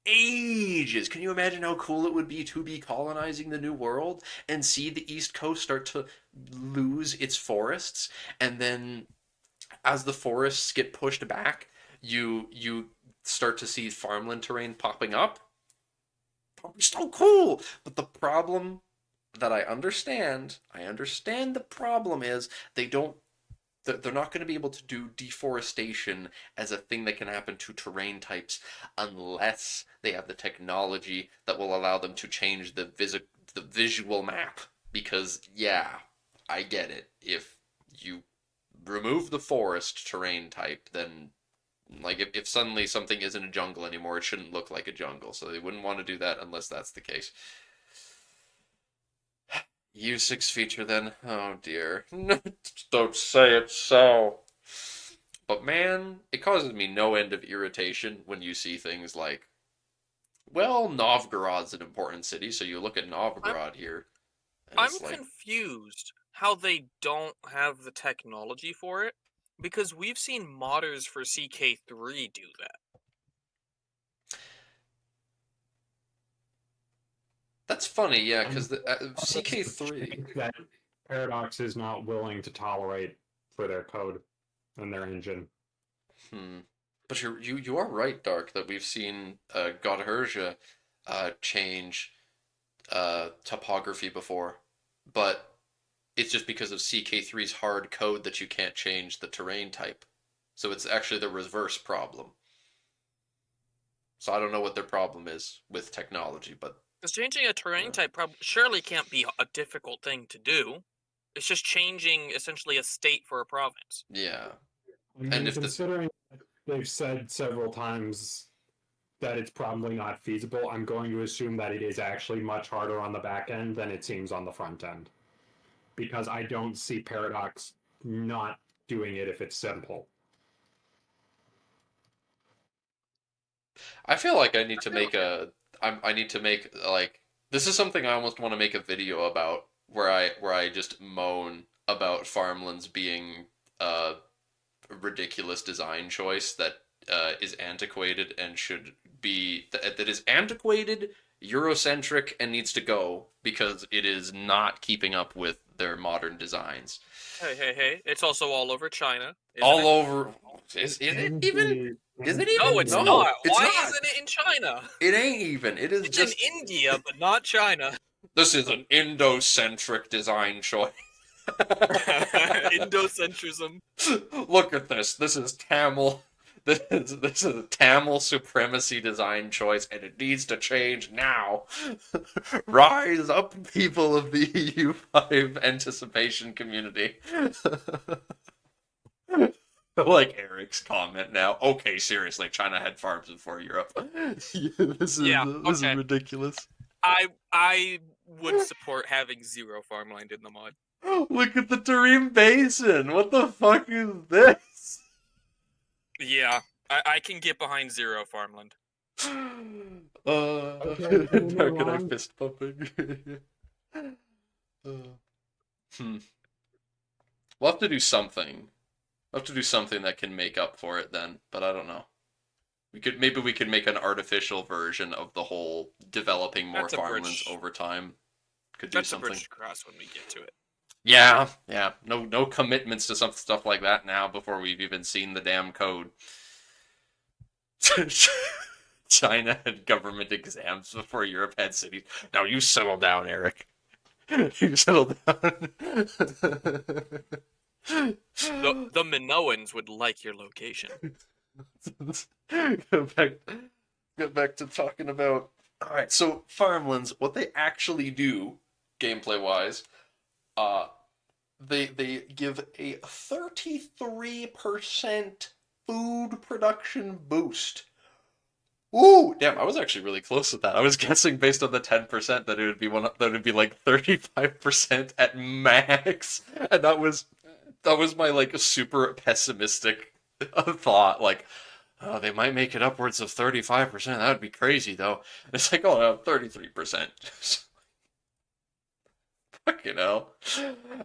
Speaker 1: ages. Can you imagine how cool it would be to be colonizing the new world and see the East Coast start to lose its forests, and then as the forests get pushed back, you start to see farmland terrain popping up? That'd be so cool. But the problem that I understand the problem is they're not going to be able to do deforestation as a thing that can happen to terrain types unless they have the technology that will allow them to change the visual map because, yeah, I get it. If you remove the forest terrain type, then, like, if suddenly something isn't a jungle anymore, it shouldn't look like a jungle. So they wouldn't want to do that unless that's the case. EU6 feature then? Oh dear. Don't say it so. But man, it causes me no end of irritation when you see things like, well, Novgorod's an important city, so you look at Novgorod here, and
Speaker 3: I'm
Speaker 1: it's like,
Speaker 3: confused how they don't have the technology for it, because we've seen modders for CK3 do that.
Speaker 1: that's funny, yeah, because the CK3.
Speaker 2: that Paradox is not willing to tolerate for their code and their engine.
Speaker 1: But you are right, Dark, that we've seen Godherja change topography before, but it's just because of CK3's hard code that you can't change the terrain type. So it's actually the reverse problem. So I don't know what their problem is with technology, but
Speaker 3: Because changing a terrain type surely can't be a difficult thing to do. It's just changing essentially a state for a province.
Speaker 1: yeah.
Speaker 2: I mean,
Speaker 1: And if
Speaker 2: considering they've said several times that it's probably not feasible, I'm going to assume that it is actually much harder on the back end than it seems on the front end. Because I don't see Paradox not doing it if it's simple.
Speaker 1: I feel like I need to make I need to make, like, this is something I almost want to make a video about, where I just moan about farmlands being a ridiculous design choice that is antiquated and should be that is antiquated, Eurocentric, and needs to go because it is not keeping up with their modern designs.
Speaker 3: Hey! It's also all over China.
Speaker 1: All
Speaker 3: it?
Speaker 1: over. Is it even? Is it even?
Speaker 3: No, it's
Speaker 1: No,
Speaker 3: not.
Speaker 1: it's
Speaker 3: Why
Speaker 1: not.
Speaker 3: isn't it in China?
Speaker 1: It ain't even. It is
Speaker 3: It's
Speaker 1: just.
Speaker 3: in India, but not China.
Speaker 1: This is an Indo-centric design choice.
Speaker 3: Indocentrism.
Speaker 1: Look at this. This is Tamil. This is a Tamil supremacy design choice, and it needs to change now. Rise up, people of the EU5 anticipation community. Like Eric's comment now. Okay, seriously, China had farms before Europe. This is ridiculous.
Speaker 3: I would support having zero farmland in the mod.
Speaker 1: Look at the Tarim Basin. What the fuck is this?
Speaker 3: Yeah, I can get behind zero farmland.
Speaker 1: Dark and I fist pumping. We'll have to do something. We'll have to do something that can make up for it then, but I don't know. Maybe we could make an artificial version of the whole developing more farmlands over time. Could do something.
Speaker 3: That's a bridge to cross when we get to it.
Speaker 1: Yeah. No commitments to some stuff like that now before we've even seen the damn code. China had government exams before Europe had cities. Now you settle down, Eric. You settle down.
Speaker 3: The Minoans would like your location.
Speaker 1: Get back to talking about. All right, so farmlands, what they actually do, gameplay wise, they give a 33% food production boost. Ooh, damn! I was actually really close with that. I was guessing based on the 10% that it would be like 35% at max, and that was my like super pessimistic thought. Like, oh, they might make it upwards of 35%. That would be crazy, though. And it's like, oh, no, 33%. Fucking hell.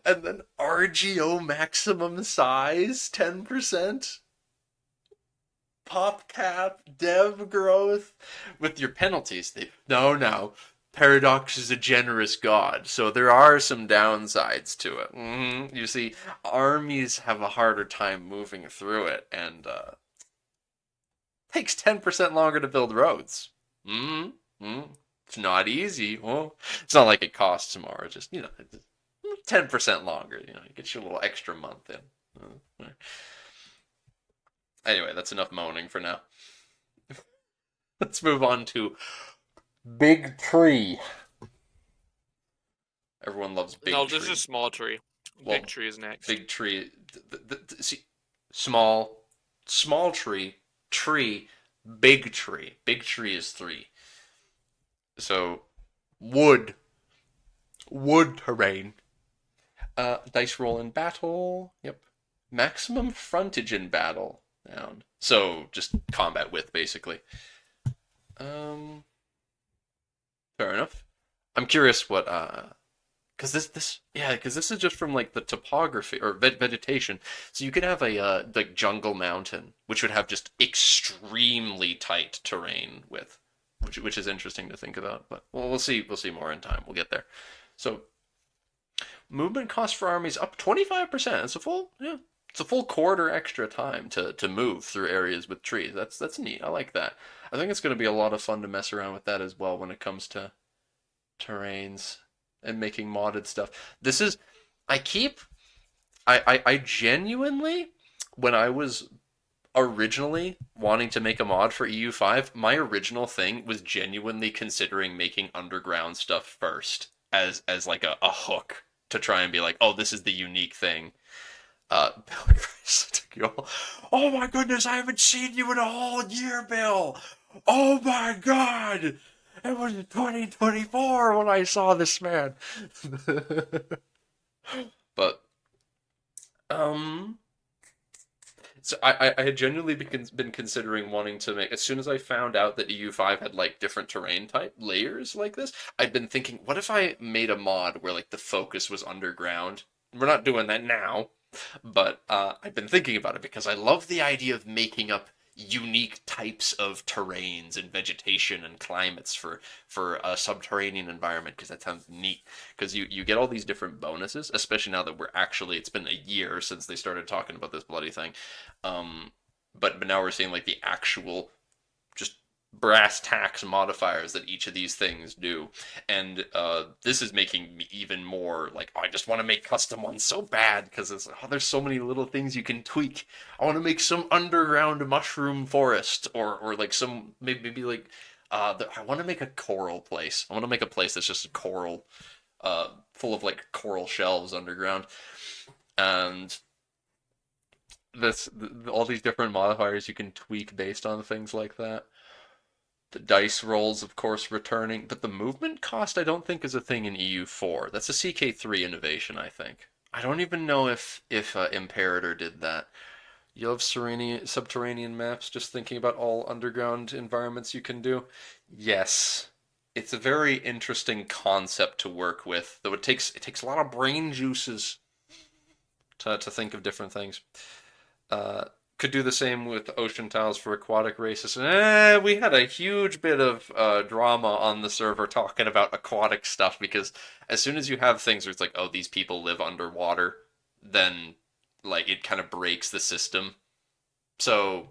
Speaker 1: And then RGO maximum size, 10%. Pop cap, dev growth. With your penalties, no. Paradox is a generous god, so there are some downsides to it. You see, armies have a harder time moving through it, and takes 10% longer to build roads. It's not easy. Well, it's not like it costs more. It's just, 10% longer. You get you a little extra month in. Anyway, that's enough moaning for now. Let's move on to Big Tree. Everyone loves big
Speaker 3: No,
Speaker 1: tree.
Speaker 3: this is small tree.
Speaker 1: Well,
Speaker 3: Big tree is next.
Speaker 1: Big tree. See, small tree, big tree. Big tree is 3. So, wood, terrain. Dice roll in battle. Yep. Maximum frontage in battle. Down. So just combat width, basically. Fair enough. I'm curious what because because this is just from like the topography or vegetation. So you could have a like jungle mountain, which would have just extremely tight terrain with, which is interesting to think about. But we'll see more in time. We'll get there. So movement cost for armies up 25%. It's a full quarter extra time to move through areas with trees. That's neat. I like that. I think it's going to be a lot of fun to mess around with that as well when it comes to terrains and making modded stuff. This is I genuinely, when I was originally wanting to make a mod for EU5, my original thing was genuinely considering making underground stuff first as like a hook to try and be like, oh, this is the unique thing. Bill, oh my goodness, I haven't seen you in a whole year, Bill. Oh my God. It was 2024 when I saw this man. But, so I had genuinely been considering wanting to make, as soon as I found out that EU5 had like different terrain type layers like this, I'd been thinking, what if I made a mod where like the focus was underground? We're not doing that now, but I've been thinking about it because I love the idea of making up unique types of terrains and vegetation and climates for a subterranean environment, because that sounds neat, because you get all these different bonuses, especially now that it's been a year since they started talking about this bloody thing, but now we're seeing like the actual just brass tacks modifiers that each of these things do, and this is making me even more like, oh, I just want to make custom ones so bad, because there's so many little things you can tweak. I want to make some underground mushroom forest, or like some maybe like I want to make a coral place. I want to make a place that's just a coral, full of like coral shelves underground, and all these different modifiers you can tweak based on things like that. The dice rolls, of course, returning, but the movement cost I don't think is a thing in EU4. That's a CK3 innovation, I think. I don't even know if Imperator did that. You have subterranean maps, just thinking about all underground environments you can do. Yes. It's a very interesting concept to work with, though it takes a lot of brain juices to think of different things. Could do the same with ocean tiles for aquatic races. We had a huge bit of drama on the server talking about aquatic stuff, because as soon as you have things where it's like, oh, these people live underwater, then like it kind of breaks the system. So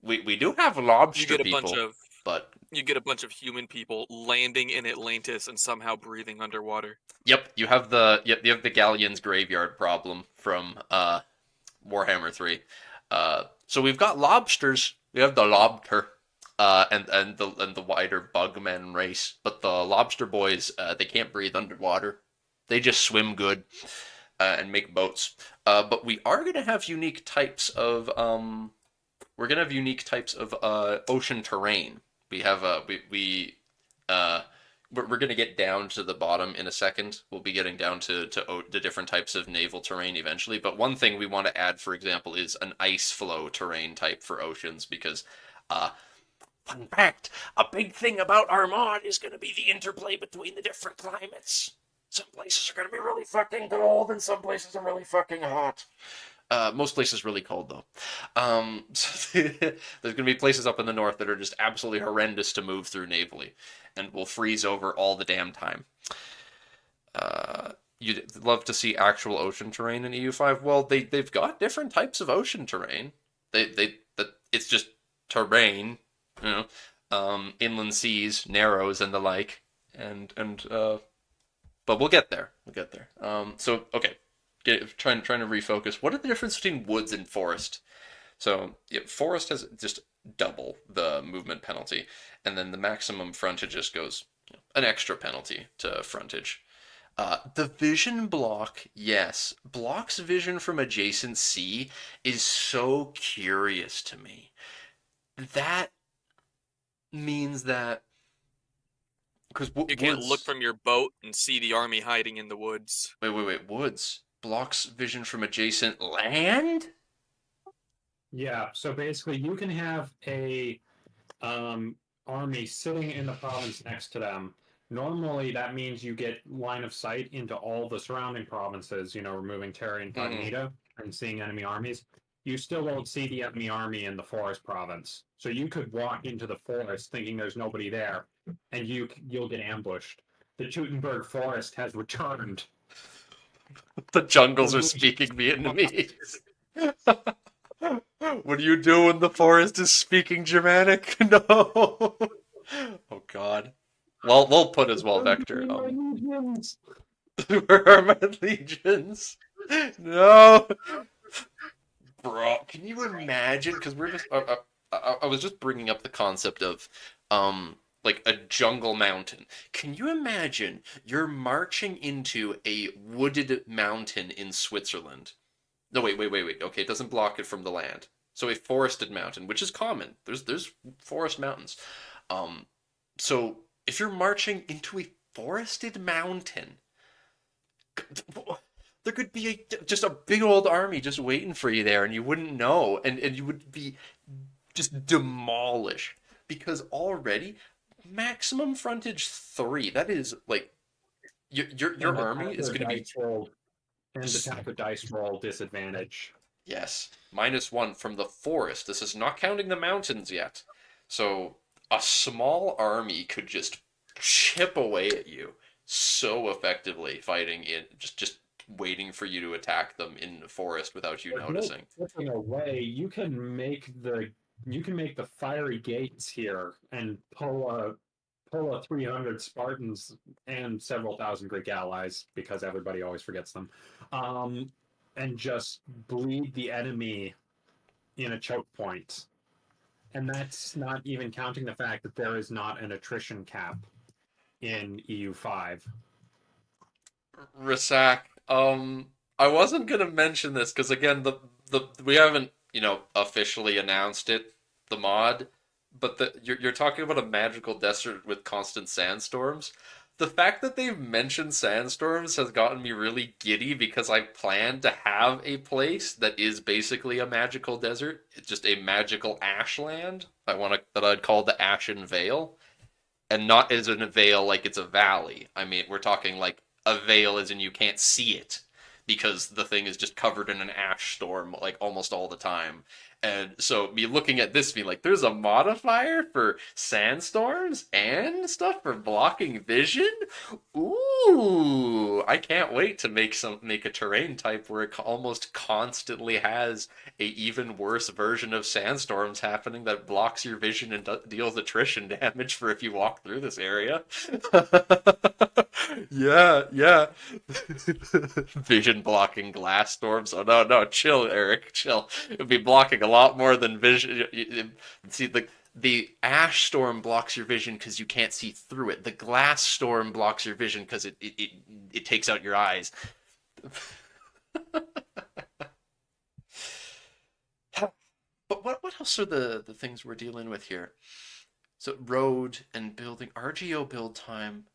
Speaker 1: we do have lobster people, but
Speaker 3: you get a bunch of human people landing in Atlantis and somehow breathing underwater.
Speaker 1: Yep, you have the Galleon's graveyard problem from Warhammer 3. So we've got lobsters. We have the lobster, and the wider bugmen race. But the lobster boys, they can't breathe underwater. They just swim good, and make boats. But we are gonna have unique types of ocean terrain. We have we're going to get down to the bottom in a second. We'll be getting down to the different types of naval terrain eventually. But one thing we want to add, for example, is an ice flow terrain type for oceans, because, fun fact, a big thing about our mod is going to be the interplay between the different climates. Some places are going to be really fucking cold, and some places are really fucking hot. Most places really cold, though. So there's going to be places up in the north that are just absolutely horrendous to move through navally, and will freeze over all the damn time. You'd love to see actual ocean terrain in EU5. Well, they've got different types of ocean terrain. It's just terrain, inland seas, narrows, and the like, but we'll get there. So okay. Trying to refocus. What are the difference between woods and forest? So forest has just double the movement penalty, and then the maximum frontage just goes an extra penalty to frontage. The vision block, yes. Block's vision from adjacent C is so curious to me. That means that because
Speaker 3: You can't look
Speaker 1: woods.
Speaker 3: from your boat and see the army hiding in the woods.
Speaker 1: Wait. Woods blocks vision from adjacent land.
Speaker 2: Yeah, so basically you can have a army sitting in the province next to them. Normally, that means you get line of sight into all the surrounding provinces, removing terra
Speaker 1: Hmm.
Speaker 2: incognita and seeing enemy armies. You still won't see the enemy army in the forest province. So you could walk into the forest thinking there's nobody there, and you'll get ambushed. The Teutonberg forest has returned.
Speaker 1: The jungles
Speaker 2: The
Speaker 1: are
Speaker 2: legions
Speaker 1: speaking
Speaker 2: arrived.
Speaker 1: Vietnamese. What do you do when the forest is speaking Germanic? No. Oh God. Well, we'll put as well, Vector.
Speaker 2: My legions.
Speaker 1: Where are my legions? No, bro. Can you imagine? Because we're just. I was just bringing up the concept of, like a jungle mountain. Can you imagine you're marching into a wooded mountain in Switzerland? No, wait. Okay, it doesn't block it from the land. So a forested mountain, which is common. There's forest mountains. Um, so if you're marching into a forested mountain, there could be just a big old army just waiting for you there, and you wouldn't know, and you would be just demolished because already maximum frontage 3. That is like your
Speaker 2: And
Speaker 1: army is going to be.
Speaker 2: attack with dice roll disadvantage.
Speaker 1: Yes, -1 from the forest. This is not counting the mountains yet. So a small army could just chip away at you so effectively, fighting in just waiting for you to attack them in the forest without you
Speaker 2: There's no
Speaker 1: noticing.
Speaker 2: flipping away. You can make the fiery gates here and pull a 300 Spartans and several thousand Greek allies because everybody always forgets them, and just bleed the enemy in a choke point. And that's not even counting the fact that there is not an attrition cap in EU5.
Speaker 1: Rasak, I wasn't gonna mention this because again, the we haven't officially announced it, the mod, but you're talking about a magical desert with constant sandstorms. The fact that they've mentioned sandstorms has gotten me really giddy because I plan to have a place that is basically a magical desert. It's just a magical ashland. That I'd call the Ashen Vale, and not as in a vale like it's a valley. I mean, we're talking like a vale as in you can't see it because the thing is just covered in an ash storm like almost all the time. And so me looking at this being like, there's a modifier for sandstorms and stuff for blocking vision. Ooh, I can't wait to make a terrain type where it almost constantly has a even worse version of sandstorms happening that blocks your vision and deals attrition damage for if you walk through this area. Yeah. Vision blocking glass storms. Oh no, chill, Eric, chill. It'd be blocking a lot more than vision. See, the ash storm blocks your vision because you can't see through it. The glass storm blocks your vision because it takes out your eyes. But what else are the things we're dealing with here? So road and building RGO build time.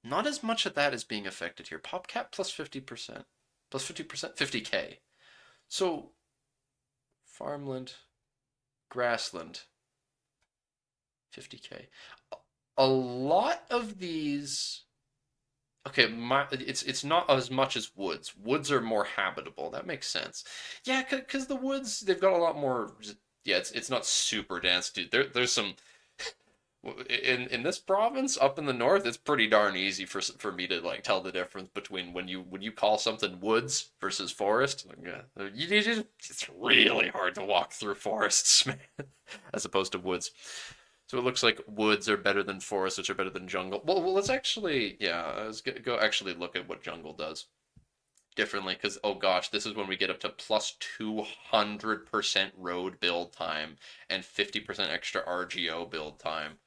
Speaker 1: Not as much of that is being affected here. PopCap plus 50%. Plus 50%? 50k. So farmland, grassland, 50k. A lot of these. Okay, it's not as much as woods. Woods are more habitable. That makes sense. Yeah, because the woods they've got a lot more. Yeah, it's not super dense, dude. There's some in this province up in the north. It's pretty darn easy for me to like tell the difference between when you call something woods versus forest. Like, yeah, it's really hard to walk through forests, man, as opposed to woods. So it looks like woods are better than forests, which are better than jungle. Well, let's actually, yeah, let's go actually look at what jungle does differently. Because, oh gosh, this is when we get up to plus 200% road build time and 50% extra RGO build time.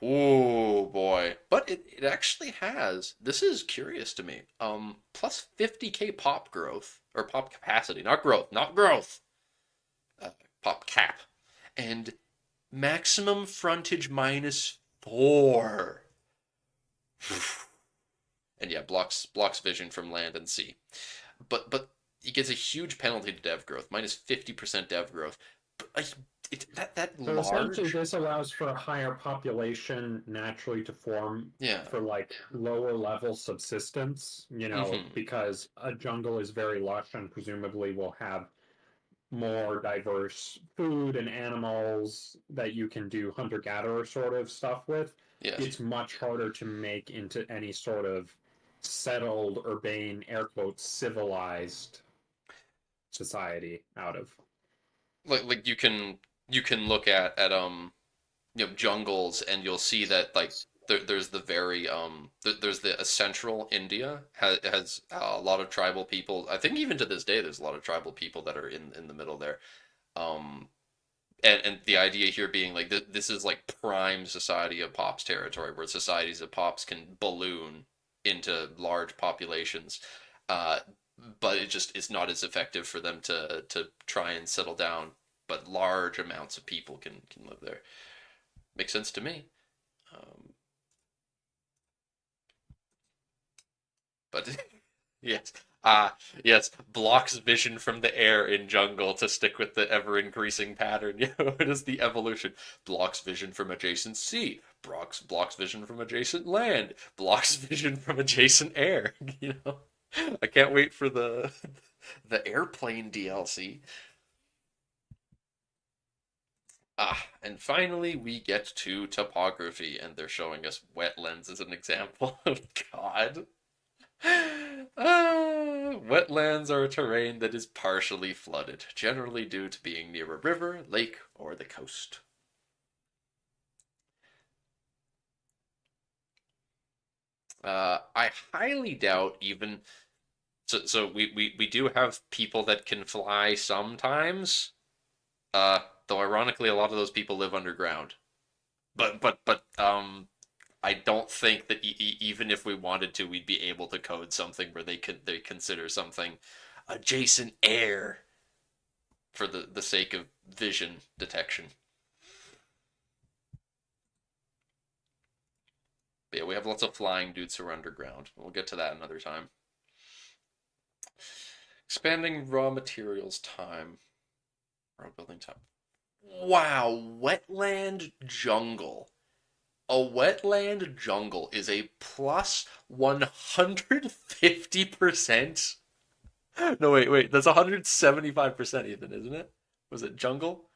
Speaker 1: Oh boy. But it actually has. This is curious to me. Plus 50k pop growth or pop capacity, not growth, not growth. Uh, Pop cap. And maximum frontage -4. And yeah, blocks vision from land and sea. But it gets a huge penalty to dev growth, -50% dev growth. But that
Speaker 2: So essentially,
Speaker 1: large,
Speaker 2: this allows for a higher population naturally to form
Speaker 1: yeah.
Speaker 2: for like lower level subsistence,
Speaker 1: Hmm.
Speaker 2: because a jungle is very lush and presumably will have more diverse food and animals that you can do hunter-gatherer sort of stuff with.
Speaker 1: Yes.
Speaker 2: It's much harder to make into any sort of settled, urbane, air quotes, civilized society out of.
Speaker 1: Like you can look at jungles and you'll see that like there's the very there's the central India has a lot of tribal people. I think even to this day there's a lot of tribal people that are in the middle there. Um, and the idea here being like this is like prime society of pops territory where societies of pops can balloon into large populations. Uh, but it just is not as effective for them to try and settle down. But large amounts of people can live there. Makes sense to me. Um, but yes, yes, blocks vision from the air in jungle to stick with the ever increasing pattern. What is the evolution? Blocks vision from adjacent sea. Blocks vision from adjacent land. Blocks vision from adjacent air. I can't wait for the airplane DLC. And finally we get to topography, and they're showing us wetlands as an example. Oh, God. Wetlands are a terrain that is partially flooded, generally due to being near a river, lake, or the coast. I highly doubt even. So we do have people that can fly sometimes. Though ironically, a lot of those people live underground. But I don't think that even if we wanted to, we'd be able to code something where they consider something adjacent air for the sake of vision detection. But yeah, we have lots of flying dudes who are underground. We'll get to that another time. Expanding raw materials time. Road building time. Wow, wetland jungle. A wetland jungle is a plus 150%. No, wait. That's 175%, Ethan, isn't it? Was it jungle?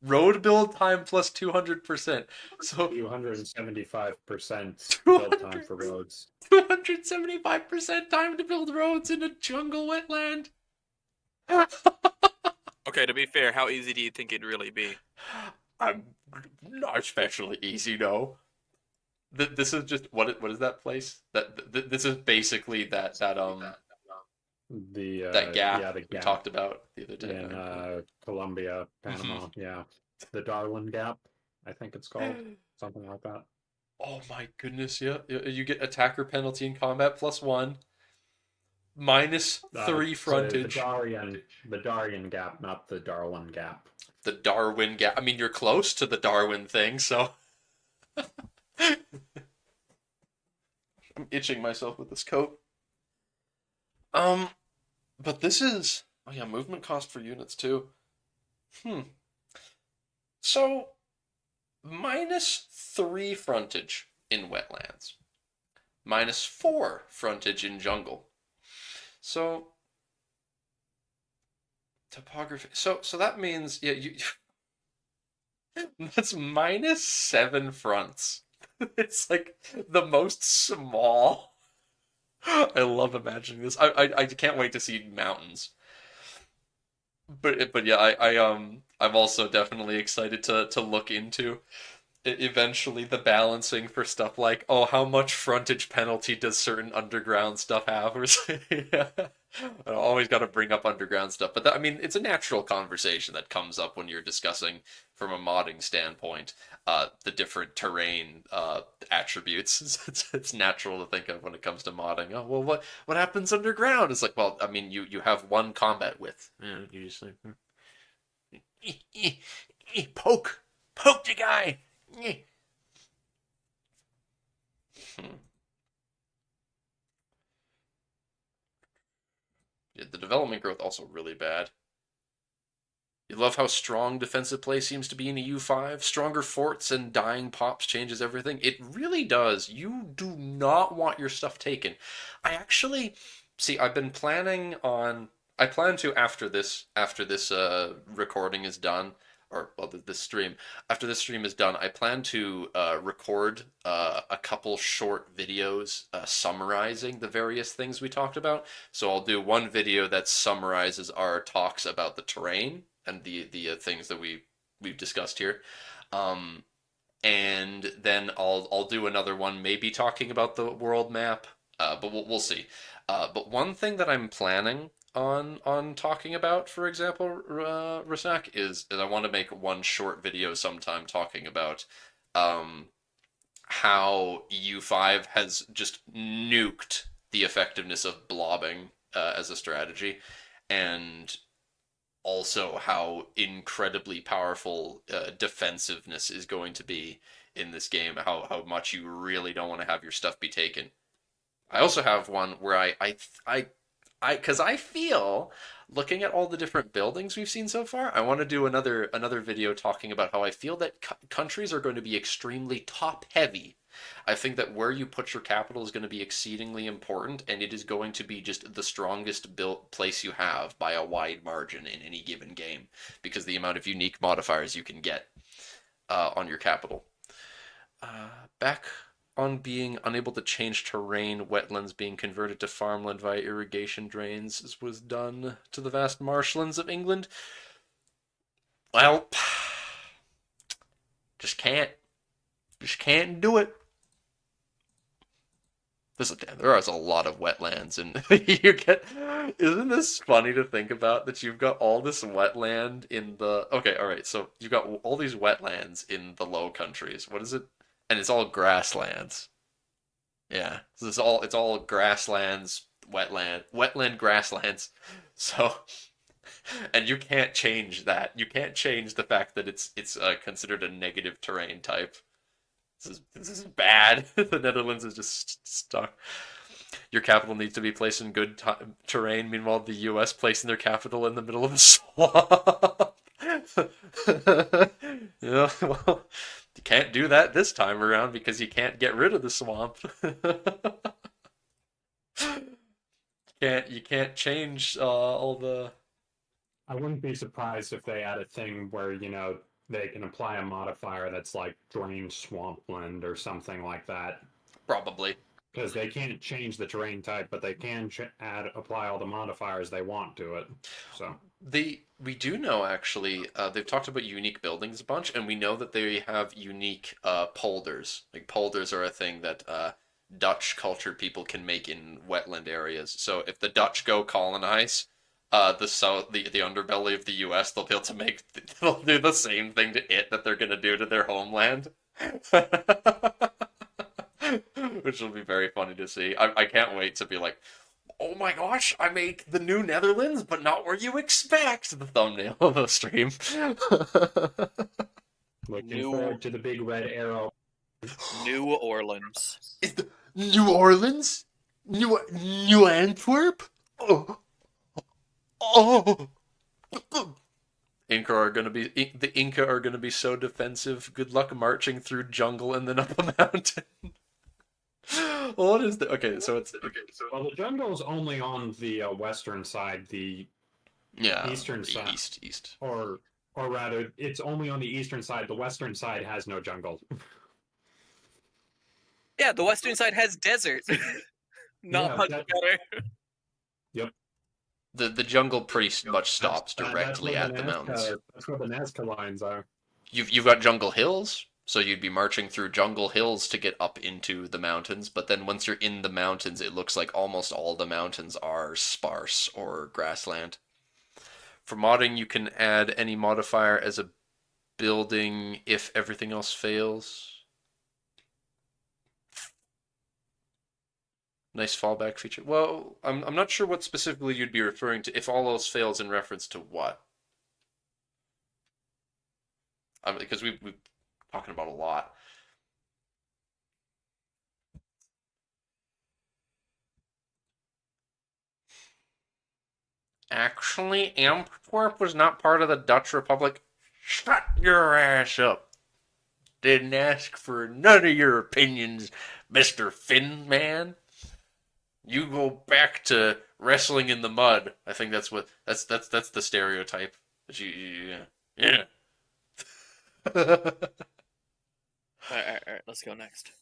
Speaker 1: Road build time plus 200%. So
Speaker 2: 275% build time
Speaker 1: 200,
Speaker 2: for roads.
Speaker 1: 275% time to build roads in a jungle wetland.
Speaker 3: Okay, to be fair, how easy do you think it'd really be?
Speaker 1: I'm not especially easy, no. This is just what is that place? This is basically
Speaker 2: The
Speaker 1: that gap
Speaker 2: yeah, the
Speaker 1: we
Speaker 2: gap
Speaker 1: talked about the other day.
Speaker 2: in Colombia, Panama. Yeah, the Darwin Gap, I think it's called something like that.
Speaker 1: Oh my goodness, yeah. You get attacker penalty in combat +1, -3
Speaker 2: So
Speaker 1: frontage.
Speaker 2: The Darien Gap, not the Darwin Gap.
Speaker 1: The Darwin gap. I mean, you're close to the Darwin thing, so I'm itching myself with this coat. Um, but this is oh yeah, movement cost for units too. Hmm. So -3 frontage in wetlands, -4 frontage in jungle. So topography. So that means yeah, that's -7 fronts. It's like the most small. I love imagining this. I can't wait to see mountains. But yeah, I'm also definitely excited to look into eventually the balancing for stuff like, oh, how much frontage penalty does certain underground stuff have, or yeah. I always got to bring up underground stuff, but that, I mean, it's a natural conversation that comes up when you're discussing from a modding standpoint the different terrain attributes. It's natural to think of when it comes to modding. Oh well, what happens underground? It's like, well, I mean, you have one combat width. You just like poke the guy. Yeah, the development growth also really bad. You love how strong defensive play seems to be in EU5. Stronger forts and dying pops changes everything. It really does. You do not want your stuff taken. I actually see. I've been planning on. I plan to after this recording is done, or well, this stream. After this stream is done, I plan to record a couple short videos summarizing the various things we talked about. So I'll do one video that summarizes our talks about the terrain and the things that we've discussed here. And then I'll do another one, maybe talking about the world map, but we'll see. But one thing that I'm planning on talking about, for example, Rasak, is I want to make one short video sometime talking about how EU5 has just nuked the effectiveness of blobbing as a strategy, and also how incredibly powerful defensiveness is going to be in this game. How much you really don't want to have your stuff be taken. I also have one where because I feel, looking at all the different buildings we've seen so far, I want to do another video talking about how I feel that countries are going to be extremely top heavy. I think that where you put your capital is going to be exceedingly important, and it is going to be just the strongest built place you have by a wide margin in any given game, because the amount of unique modifiers you can get on your capital. Back on being unable to change terrain, wetlands being converted to farmland via irrigation drains, as was done to the vast marshlands of England. Well, just can't do it. There is a lot of wetlands, and you get. Isn't this funny to think about, that you've got all this wetland in the. Okay, all right. So you've got all these wetlands in the Low Countries. What is it? And it's all grasslands. Yeah, so it's all grasslands, wetland grasslands. So, and you can't change that. You can't change the fact that it's considered a negative terrain type. This is bad. The Netherlands is just stuck. Your capital needs to be placed in good terrain. Meanwhile, the U.S. placing their capital in the middle of a swamp. Yeah, well, you can't do that this time around because you can't get rid of the swamp. You can't change all the.
Speaker 2: I wouldn't be surprised if they add a thing where, they can apply a modifier that's like drain swampland or something like that.
Speaker 1: Probably.
Speaker 2: Because they can't change the terrain type, but they can apply all the modifiers they want to it. So
Speaker 1: we do know, actually, they've talked about unique buildings a bunch, and we know that they have unique polders. Like, polders are a thing that Dutch cultured people can make in wetland areas. So if the Dutch go colonize the underbelly of the U.S., they'll do the same thing to it that they're gonna do to their homeland. Which will be very funny to see. I can't wait to be like, oh my gosh, I made the new Netherlands, but not where you expect. The thumbnail of the stream.
Speaker 2: Looking forward to the big red arrow.
Speaker 3: New Orleans.
Speaker 1: Is the New Orleans? New Antwerp? Oh. The Inca are gonna be so defensive. Good luck marching through jungle and then up a mountain. What is the okay? So
Speaker 2: Well, the jungle is only on the western side. The eastern side,
Speaker 1: east,
Speaker 2: or rather, it's only on the eastern side. The western side has no jungle.
Speaker 3: Yeah, the western side has desert. Not much better.
Speaker 2: Yep.
Speaker 1: The jungle pretty much stops directly at the mountains.
Speaker 2: That's where the Nazca lines are.
Speaker 1: You've got jungle hills. So you'd be marching through jungle hills to get up into the mountains, but then once you're in the mountains, it looks like almost all the mountains are sparse or grassland. For modding, you can add any modifier as a building if everything else fails. Nice fallback feature. Well, I'm not sure what specifically you'd be referring to. If all else fails in reference to what? Because we've talking about a lot. Actually, Antwerp was not part of the Dutch Republic. Shut your ass up. Didn't ask for none of your opinions, Mr. Finn Man. You go back to wrestling in the mud. I think that's the stereotype. Yeah.
Speaker 4: All right, let's go next.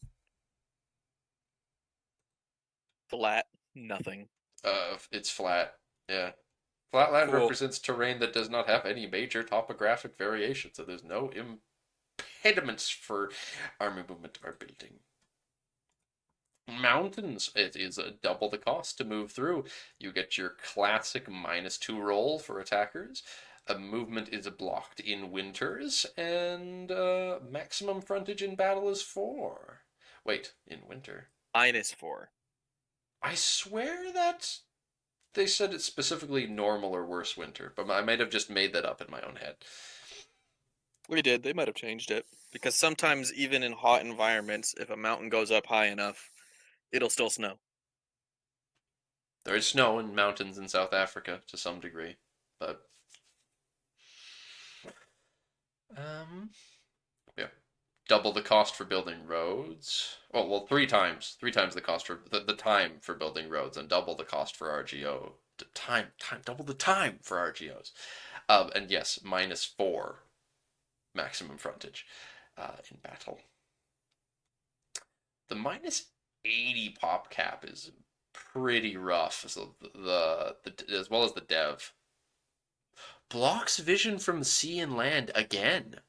Speaker 4: Flat, nothing.
Speaker 1: It's flat. Yeah. Flatland
Speaker 3: Cool.
Speaker 1: represents terrain that does not have any major topographic variation, so there's no impediments for army movement or building. Mountains, it is double the cost to move through. You get your classic -2 roll for attackers. A movement is blocked in winters, and maximum frontage in battle is 4. Wait, in winter?
Speaker 4: -4.
Speaker 1: I swear that they said it's specifically normal or worse winter, but I might have just made that up in my own head.
Speaker 4: We did. They might have changed it because sometimes, even in hot environments, if a mountain goes up high enough, it'll still snow.
Speaker 1: There is snow in mountains in South Africa to some degree, but yeah, double the cost for building roads. Well, 3 times the cost for the time for building roads, and double the cost for RGO. Double the time for RGOs. And yes, -4 maximum frontage in battle. The -80 pop cap is pretty rough. So the as well as the dev blocks vision from sea and land again.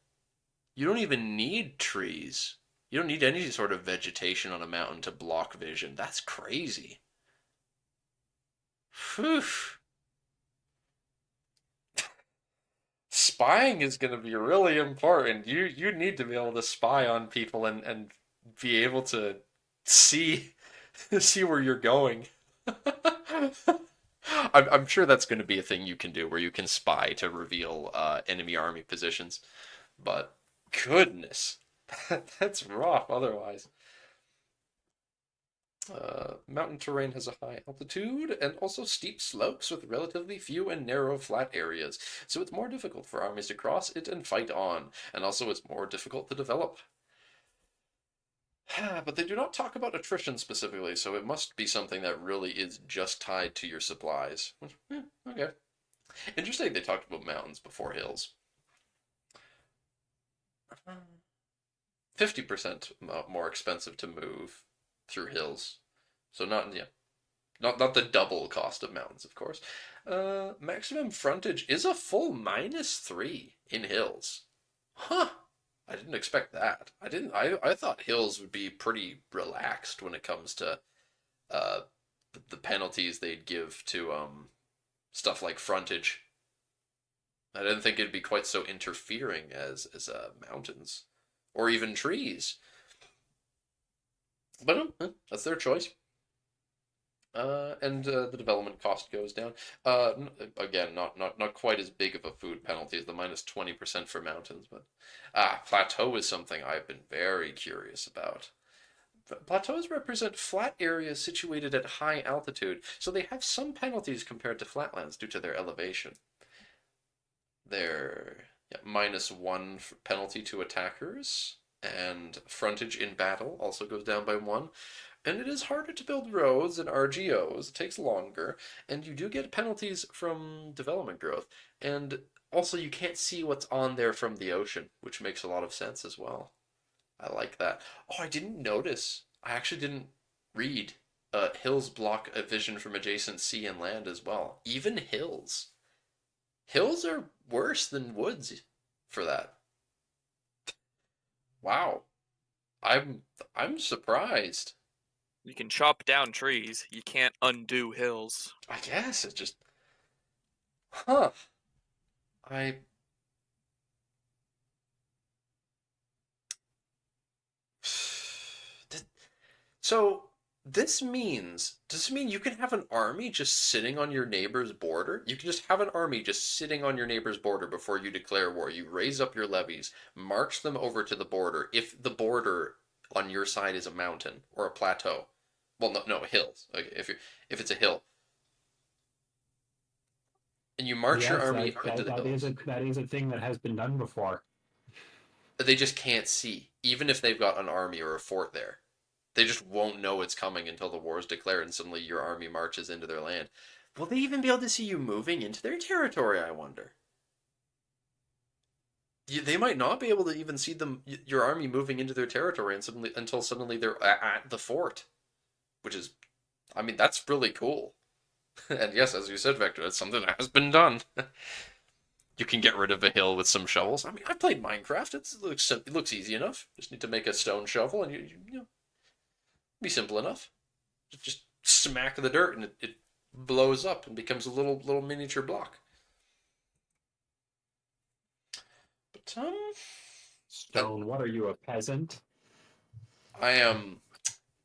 Speaker 1: You don't even need trees. You don't need any sort of vegetation on a mountain to block vision. That's crazy. Whew. Spying is going to be really important. You need to be able to spy on people and be able to see see where you're going. I'm sure that's going to be a thing you can do where you can spy to reveal enemy army positions. But goodness, that's rough otherwise. Mountain terrain has a high altitude and also steep slopes with relatively few and narrow flat areas, so it's more difficult for armies to cross it and fight on, and also it's more difficult to develop. But they do not talk about attrition specifically, so it must be something that really is just tied to your supplies. Okay. Interesting they talked about mountains before hills. 50% more expensive to move through hills. So not the double cost of mountains, of course. Maximum frontage is a full -3 in hills. Huh. I didn't expect that. I thought hills would be pretty relaxed when it comes to the penalties they'd give to stuff like frontage. I didn't think it'd be quite so interfering as mountains or even trees. But that's their choice. And the development cost goes down. Again, not quite as big of a food penalty as the -20% for mountains, but plateau is something I've been very curious about. Plateaus represent flat areas situated at high altitude, so they have some penalties compared to flatlands due to their elevation. They're -1 penalty to attackers, and frontage in battle also goes down by 1. And it is harder to build roads and RGOs, it takes longer, and you do get penalties from development growth. And also you can't see what's on there from the ocean, which makes a lot of sense as well. I like that. Oh, I didn't notice. I actually didn't read. Hills block a vision from adjacent sea and land as well. Even hills. Hills are worse than woods for that. Wow. I'm surprised.
Speaker 3: You can chop down trees. You can't undo hills.
Speaker 1: I guess it just, huh. I Th- So this means, does it mean you can have an army just sitting on your neighbor's border? You can just have an army just sitting on your neighbor's border before you declare war. You raise up your levies, march them over to the border. If the border on your side is a mountain or a plateau, well, no, hills. Okay, if it's a hill, and you march your
Speaker 2: Yes,
Speaker 1: army into the hills,
Speaker 2: that is a thing that has been done before.
Speaker 1: they just can't see, even if they've got an army or a fort there. They just won't know it's coming until the war is declared and suddenly your army marches into their land. Will they even be able to see you moving into their territory, I wonder? They might not be able to even see your army moving into their territory until suddenly they're at the fort, which is, I mean, that's really cool. And yes, as you said, Vector, that's something that has been done. You can get rid of a hill with some shovels. I mean, I played Minecraft. It looks easy enough. Just need to make a stone shovel, and you know, be simple enough. Just smack the dirt, and it blows up and becomes a little miniature block. But
Speaker 2: Stone, what are you, a peasant?
Speaker 1: I am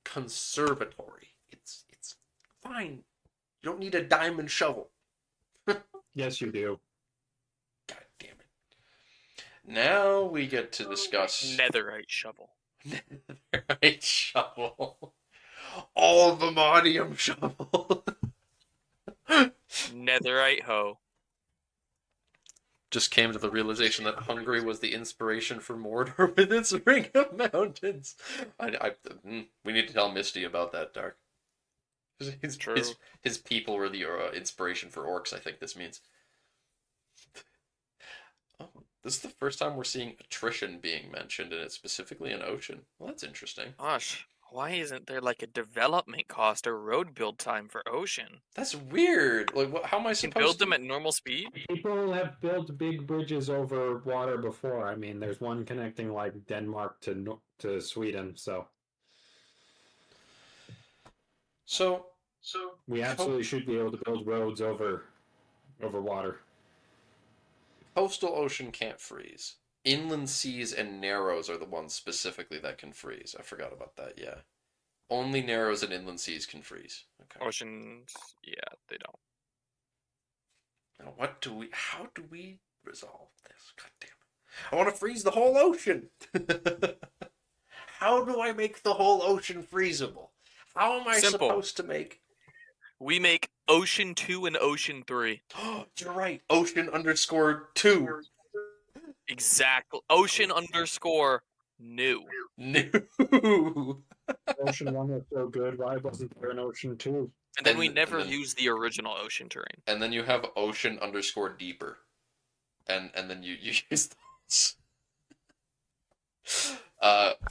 Speaker 1: conservatory. It's fine. You don't need a diamond shovel.
Speaker 2: Yes, you do.
Speaker 1: God damn it. Now we get to discuss
Speaker 3: Netherite shovel.
Speaker 1: Netherite shovel. All the Modium shovel.
Speaker 3: Netherite hoe.
Speaker 1: Just came to the realization that Hungary was the inspiration for Mordor with its ring of mountains. We need to tell Misty about that, Dark.
Speaker 3: True.
Speaker 1: His people were the inspiration for orcs, I think this means. Oh, this is the first time we're seeing attrition being mentioned, and it's specifically an ocean. Well, that's interesting.
Speaker 3: Gosh, why isn't there like a development cost or road build time for ocean?
Speaker 1: That's weird. Like, how am I
Speaker 3: You can
Speaker 1: supposed
Speaker 3: build
Speaker 1: to?
Speaker 3: them at normal speed?
Speaker 2: People have built big bridges over water before. I mean, there's one connecting like Denmark to Sweden, so
Speaker 1: So
Speaker 2: we absolutely should be able to build roads over water.
Speaker 1: coastal ocean can't freeze. Inland seas and narrows are the ones specifically that can freeze. I forgot about that. Yeah, only narrows and inland seas can freeze. Okay.
Speaker 3: Oceans, yeah, they don't.
Speaker 1: Now, how do we resolve this? God damn it. I want to freeze the whole ocean. How do I make the whole ocean freezable? How am I
Speaker 3: Simple.
Speaker 1: supposed to make?
Speaker 3: We make Ocean 2 and Ocean 3.
Speaker 1: You're right. Ocean underscore 2.
Speaker 3: Exactly. Ocean underscore new.
Speaker 1: New.
Speaker 2: Ocean 1 was so good. Why wasn't there an Ocean 2?
Speaker 3: And then we
Speaker 1: And
Speaker 3: never
Speaker 1: then-
Speaker 3: use the original ocean terrain.
Speaker 1: And then you have ocean underscore deeper. And then you use those.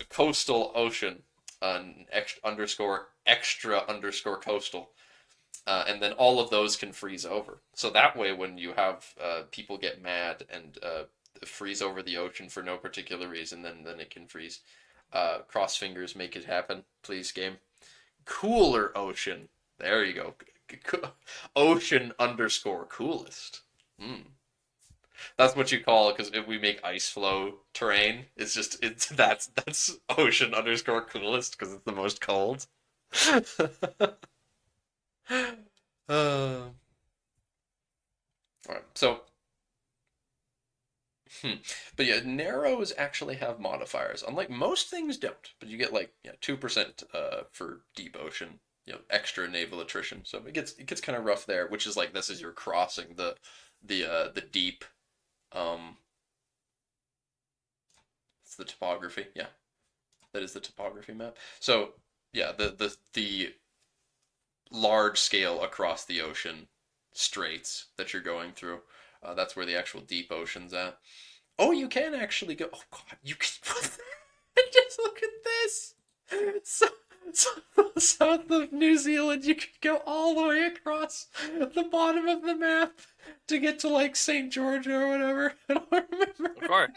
Speaker 1: Coastal ocean extra underscore coastal. And then all of those can freeze over. So that way, when you have people get mad and freeze over the ocean for no particular reason, then it can freeze. Cross fingers, make it happen, please, game. Cooler ocean. There you go. Ocean underscore coolest. That's what you call it, because if we make ice flow terrain, that's ocean underscore coolest because it's the most cold. All right, so, but yeah, narrows actually have modifiers. Unlike most things don't, but you get like 2% for deep ocean, extra naval attrition. So it gets kind of rough there, which is like this is you're crossing the deep. It's the topography. Yeah, that is the topography map. So yeah, the large scale across the ocean straits that you're going through. That's where the actual deep ocean's at. Oh, you can actually go. Oh God, you can. Just look at this. So south of New Zealand, you could go all the way across the bottom of the map to get to like St. George or whatever. I don't remember.
Speaker 3: Of course.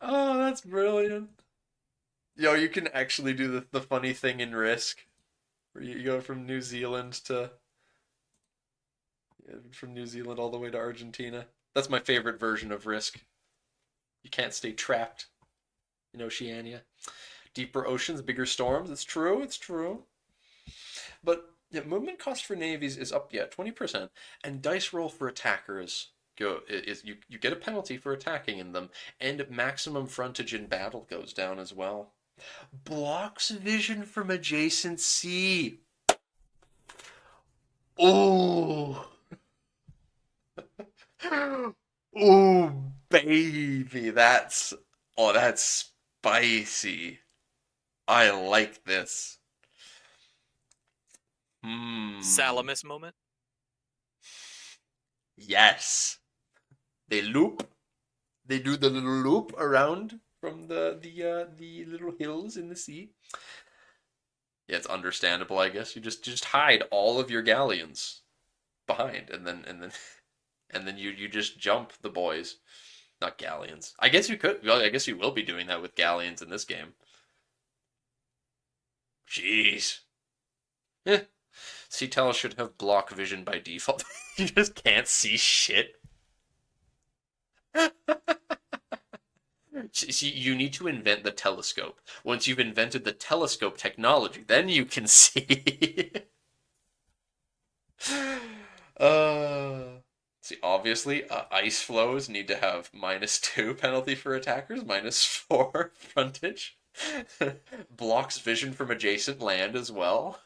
Speaker 1: Oh, that's brilliant. Yo, you can actually do the funny thing in Risk, where you go from New Zealand all the way to Argentina. That's my favorite version of Risk. You can't stay trapped in Oceania. Deeper oceans, bigger storms. It's true. It's true. But yeah, movement cost for navies is up 20%, and dice roll for attackers is you get a penalty for attacking in them, and maximum frontage in battle goes down as well. Blocks vision from adjacent sea. Oh, oh, baby, that's spicy. I like this.
Speaker 3: Salamis moment.
Speaker 1: Yes. They loop. They do the little loop around from the little hills in the sea. Yeah, it's understandable, I guess. You just hide all of your galleons behind, and then you just jump the boys. Not galleons. I guess you could. Well, I guess you will be doing that with galleons in this game. Jeez. Eh. CTEL should have block vision by default. You just can't see shit. See, you need to invent the telescope. Once you've invented the telescope technology, then you can see. See, obviously, ice flows need to have -2 penalty for attackers, -4 frontage. Blocks vision from adjacent land as well.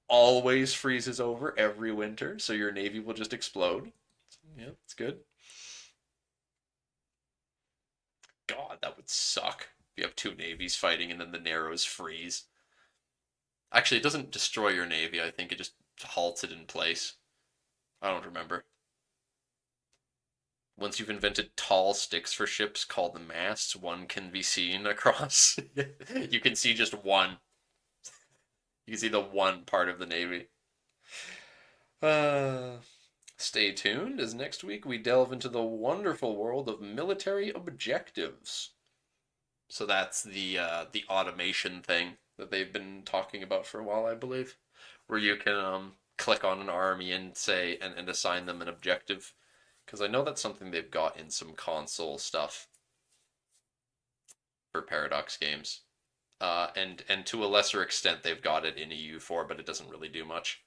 Speaker 1: Always freezes over every winter, so your navy will just explode. Yeah, it's good. God, that would suck if you have two navies fighting and then the narrows freeze. Actually, it doesn't destroy your navy. I think it just halts it in place. I don't remember. Once you've invented tall sticks for ships called the masts, one can be seen across. You can see just one. You can see the one part of the navy. Stay tuned, as next week we delve into the wonderful world of military objectives. So that's the automation thing that they've been talking about for a while, I believe, where you can click on an army and say and assign them an objective, because I know that's something they've got in some console stuff for Paradox games, and to a lesser extent they've got it in EU4, but it doesn't really do much.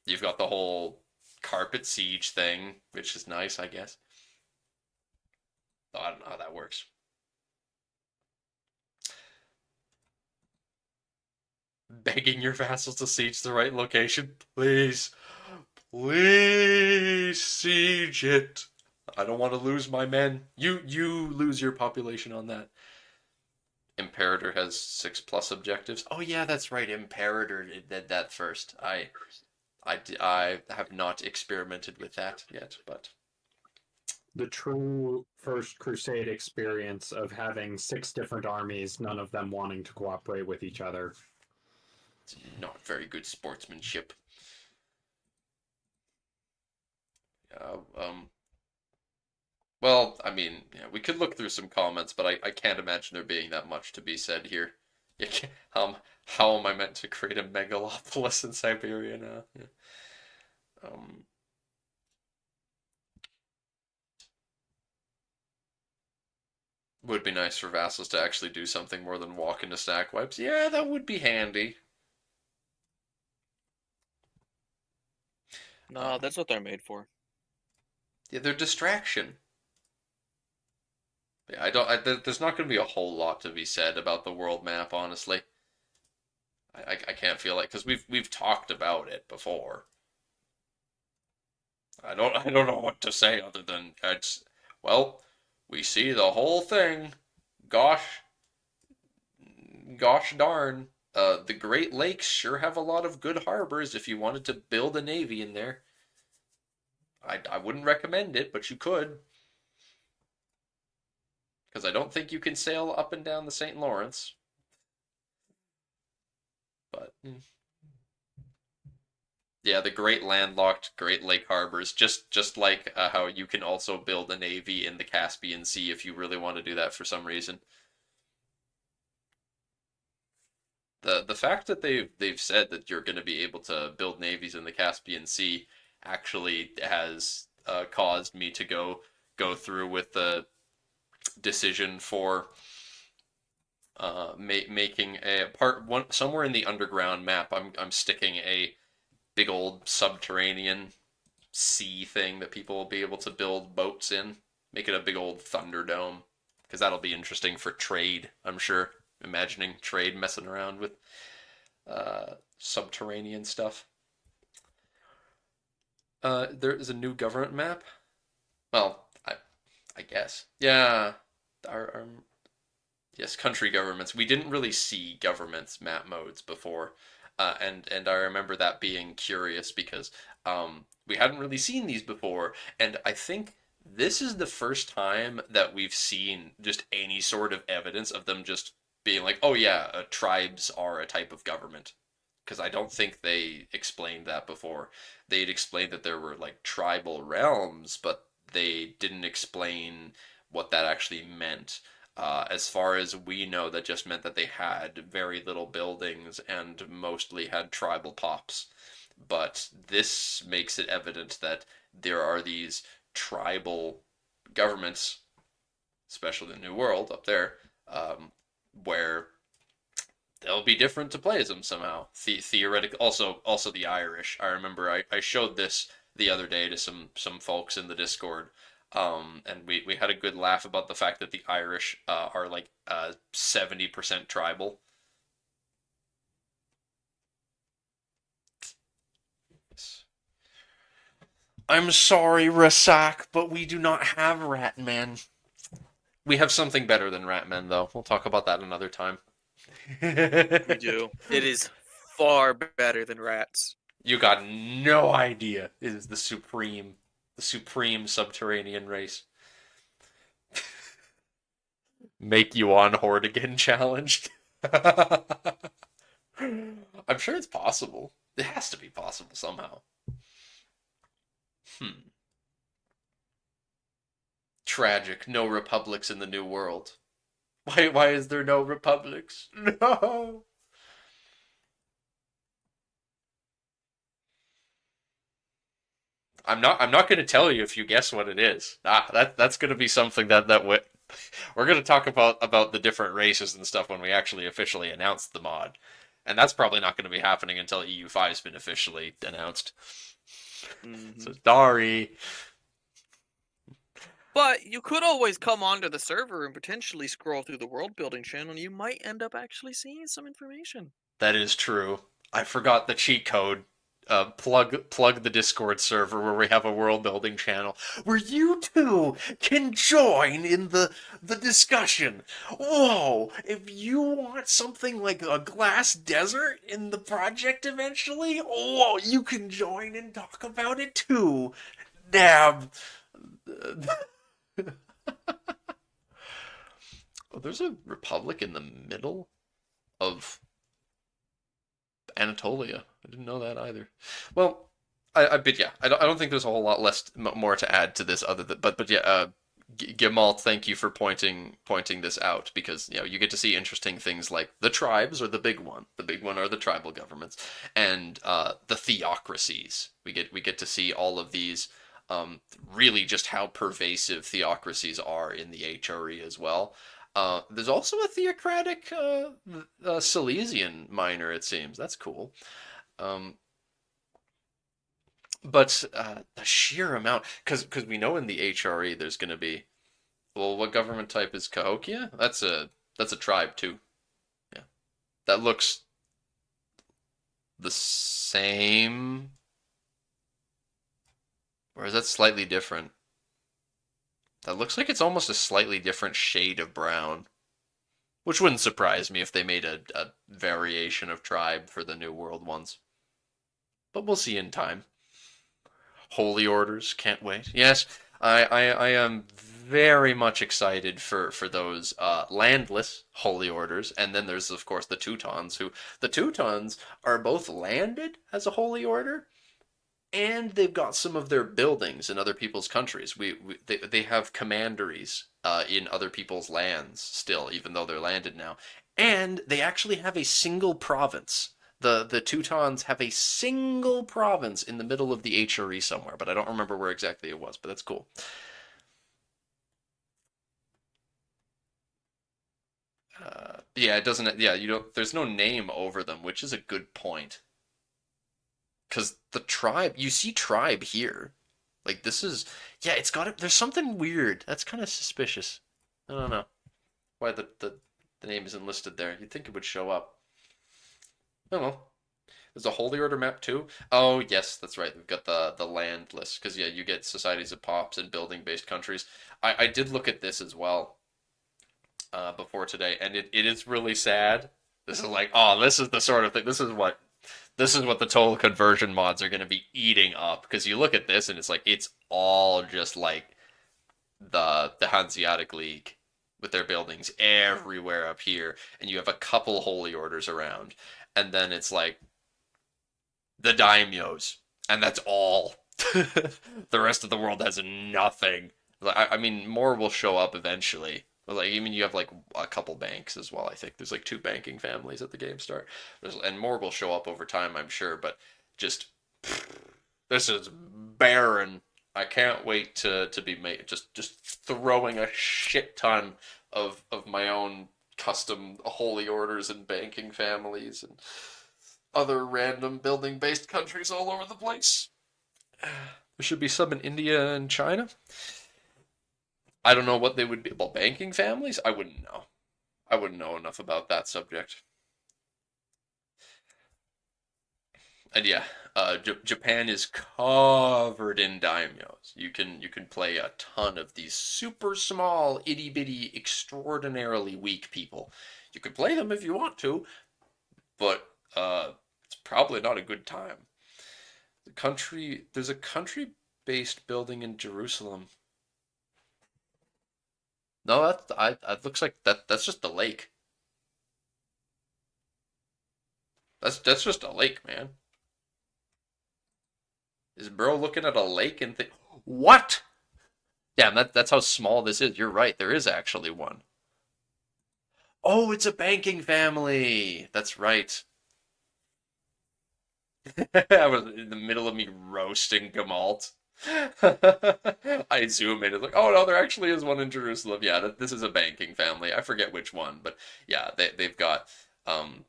Speaker 1: You've got the whole carpet siege thing, which is nice, I guess. I don't know how that works. Begging your vassals to siege the right location. Please. Please siege it. I don't want to lose my men. You lose your population on that. Imperator has 6+ objectives. Oh yeah, that's right. Imperator did that first. I have not experimented with that yet, but
Speaker 2: The true First Crusade experience of having 6 different armies, none of them wanting to cooperate with each other.
Speaker 1: it's not very good sportsmanship. Well, I mean, yeah, we could look through some comments, but I can't imagine there being that much to be said here. How am I meant to create a megalopolis in Siberia now? Yeah. Would be nice for vassals to actually do something more than walk into stack wipes. Yeah, that would be handy.
Speaker 4: No, that's what they're made for.
Speaker 1: Yeah, they're distraction. Yeah, there's not going to be a whole lot to be said about the world map, honestly. I can't feel like, because we've talked about it before. I don't know what to say other than well, we see the whole thing. Gosh darn. The Great Lakes sure have a lot of good harbors if you wanted to build a navy in there. I wouldn't recommend it, but you could. Because I don't think you can sail up and down the St. Lawrence. But Yeah, the great landlocked Great Lake harbors, just like how you can also build a navy in the Caspian Sea if you really want to do that for some reason. The fact that they've said that you're going to be able to build navies in the Caspian Sea actually has caused me to go through with the decision for making a part one somewhere in the underground map. I'm sticking a big old subterranean sea thing that people will be able to build boats in. Make it a big old thunderdome because that'll be interesting for trade. I'm sure. Imagining trade messing around with subterranean stuff. There is a new government map. Well, I guess. Yeah, our yes, country governments. We didn't really see governments map modes before, and I remember that being curious because we hadn't really seen these before, and I think this is the first time that we've seen just any sort of evidence of them just being like, oh yeah, tribes are a type of government. Because I don't think they explained that before. They'd explained that there were like tribal realms, but they didn't explain what that actually meant. As far as we know, that just meant that they had very little buildings and mostly had tribal pops. But this makes it evident that there are these tribal governments, especially the New World up there, where they'll be different to play as them somehow. Theoretically, also the Irish. I remember I showed this the other day to some folks in the Discord, and we had a good laugh about the fact that the Irish are like 70% tribal. I'm sorry, Rasak, but we do not have Ratmen. We have something better than Ratmen, though. We'll talk about that another time.
Speaker 4: We do. It is far better than rats.
Speaker 1: You got no idea. It is the supreme subterranean race. Make you on Horde again challenged. I'm sure it's possible. It has to be possible somehow. Tragic. No republics in the New World. Why is there no republics? No. I'm not going to tell you if you guess what it is. That's going to be something that we're going to talk about the different races and stuff when we actually officially announce the mod. And that's probably not going to be happening until EU5's been officially announced.
Speaker 4: Mm-hmm.
Speaker 1: So sorry.
Speaker 4: But you could always come onto the server and potentially scroll through the world building channel, and you might end up actually seeing some information.
Speaker 1: That is true. I forgot the cheat code. Plug the Discord server where we have a world building channel where you too can join in the discussion. Whoa! If you want something like a glass desert in the project eventually, whoa, you can join and talk about it too. Dab. Oh, there's a republic in the middle of Anatolia. I didn't know that either. Well, but yeah, I don't think there's a whole lot less more to add to this other than but yeah, Gimalt, thank you for pointing this out because you get to see interesting things like the tribes are the big one. The big one are the tribal governments and the theocracies. We get to see all of these. Really just how pervasive theocracies are in the HRE as well. There's also a theocratic Silesian minor, it seems. That's cool. But the sheer amount, because we know in the HRE there's going to be, well, what government type is Cahokia? That's a tribe too. Yeah, that looks the same, or is that slightly different? That looks like it's almost a slightly different shade of brown. Which wouldn't surprise me if they made a variation of tribe for the New World ones. But we'll see in time. Holy Orders, can't wait. Yes, I am very much excited for those landless Holy Orders. And then there's, of course, the Teutons, who... The Teutons are both landed as a Holy Order, and they've got some of their buildings in other people's countries. They have commanderies in other people's lands still, even though they're landed now. And they actually have a single province. The Teutons have a single province in the middle of the HRE somewhere, but I don't remember where exactly it was, but that's cool. Yeah, it doesn't. Yeah, you don't. There's no name over them, which is a good point. Because the tribe, you see tribe here. Like this is, yeah, it's got it. There's something weird. That's kind of suspicious. I don't know why the name isn't listed there. You'd think it would show up. I don't know. There's a Holy Order map too. Oh yes, that's right. We've got the land list because yeah, you get societies of pops and building based countries. I did look at this as well before today, and it is really sad. This is like, oh, this is the sort of thing. This is what the total conversion mods are going to be eating up because you look at this and it's like it's all just like the Hanseatic League with their buildings everywhere up here, and you have a couple holy orders around, and then it's like the daimyos, and that's all. The rest of the world has nothing. I mean, more will show up eventually. Like even you have like a couple banks as well. I think there's like two banking families at the game start, and more will show up over time, I'm sure. But just this is barren. I can't wait to be made. Just throwing a shit ton of my own custom holy orders and banking families and other random building based countries all over the place. There should be some in India and China. I don't know what they would be about banking families. I wouldn't know. I wouldn't know enough about that subject. And yeah, Japan is covered in daimyos. You can play a ton of these super small, itty bitty, extraordinarily weak people. You can play them if you want to, but it's probably not a good time. There's a country-based building in Jerusalem. No, that looks like that's just the lake. That's just a lake, man. Is bro looking at a lake and think, what? Yeah, that's how small this is. You're right. There is actually one. Oh, it's a banking family. That's right. I was in the middle of me roasting Gemalt. I zoom in. It's like, oh no, there actually is one in Jerusalem. Yeah, this is a banking family. I forget which one, but yeah, they've got um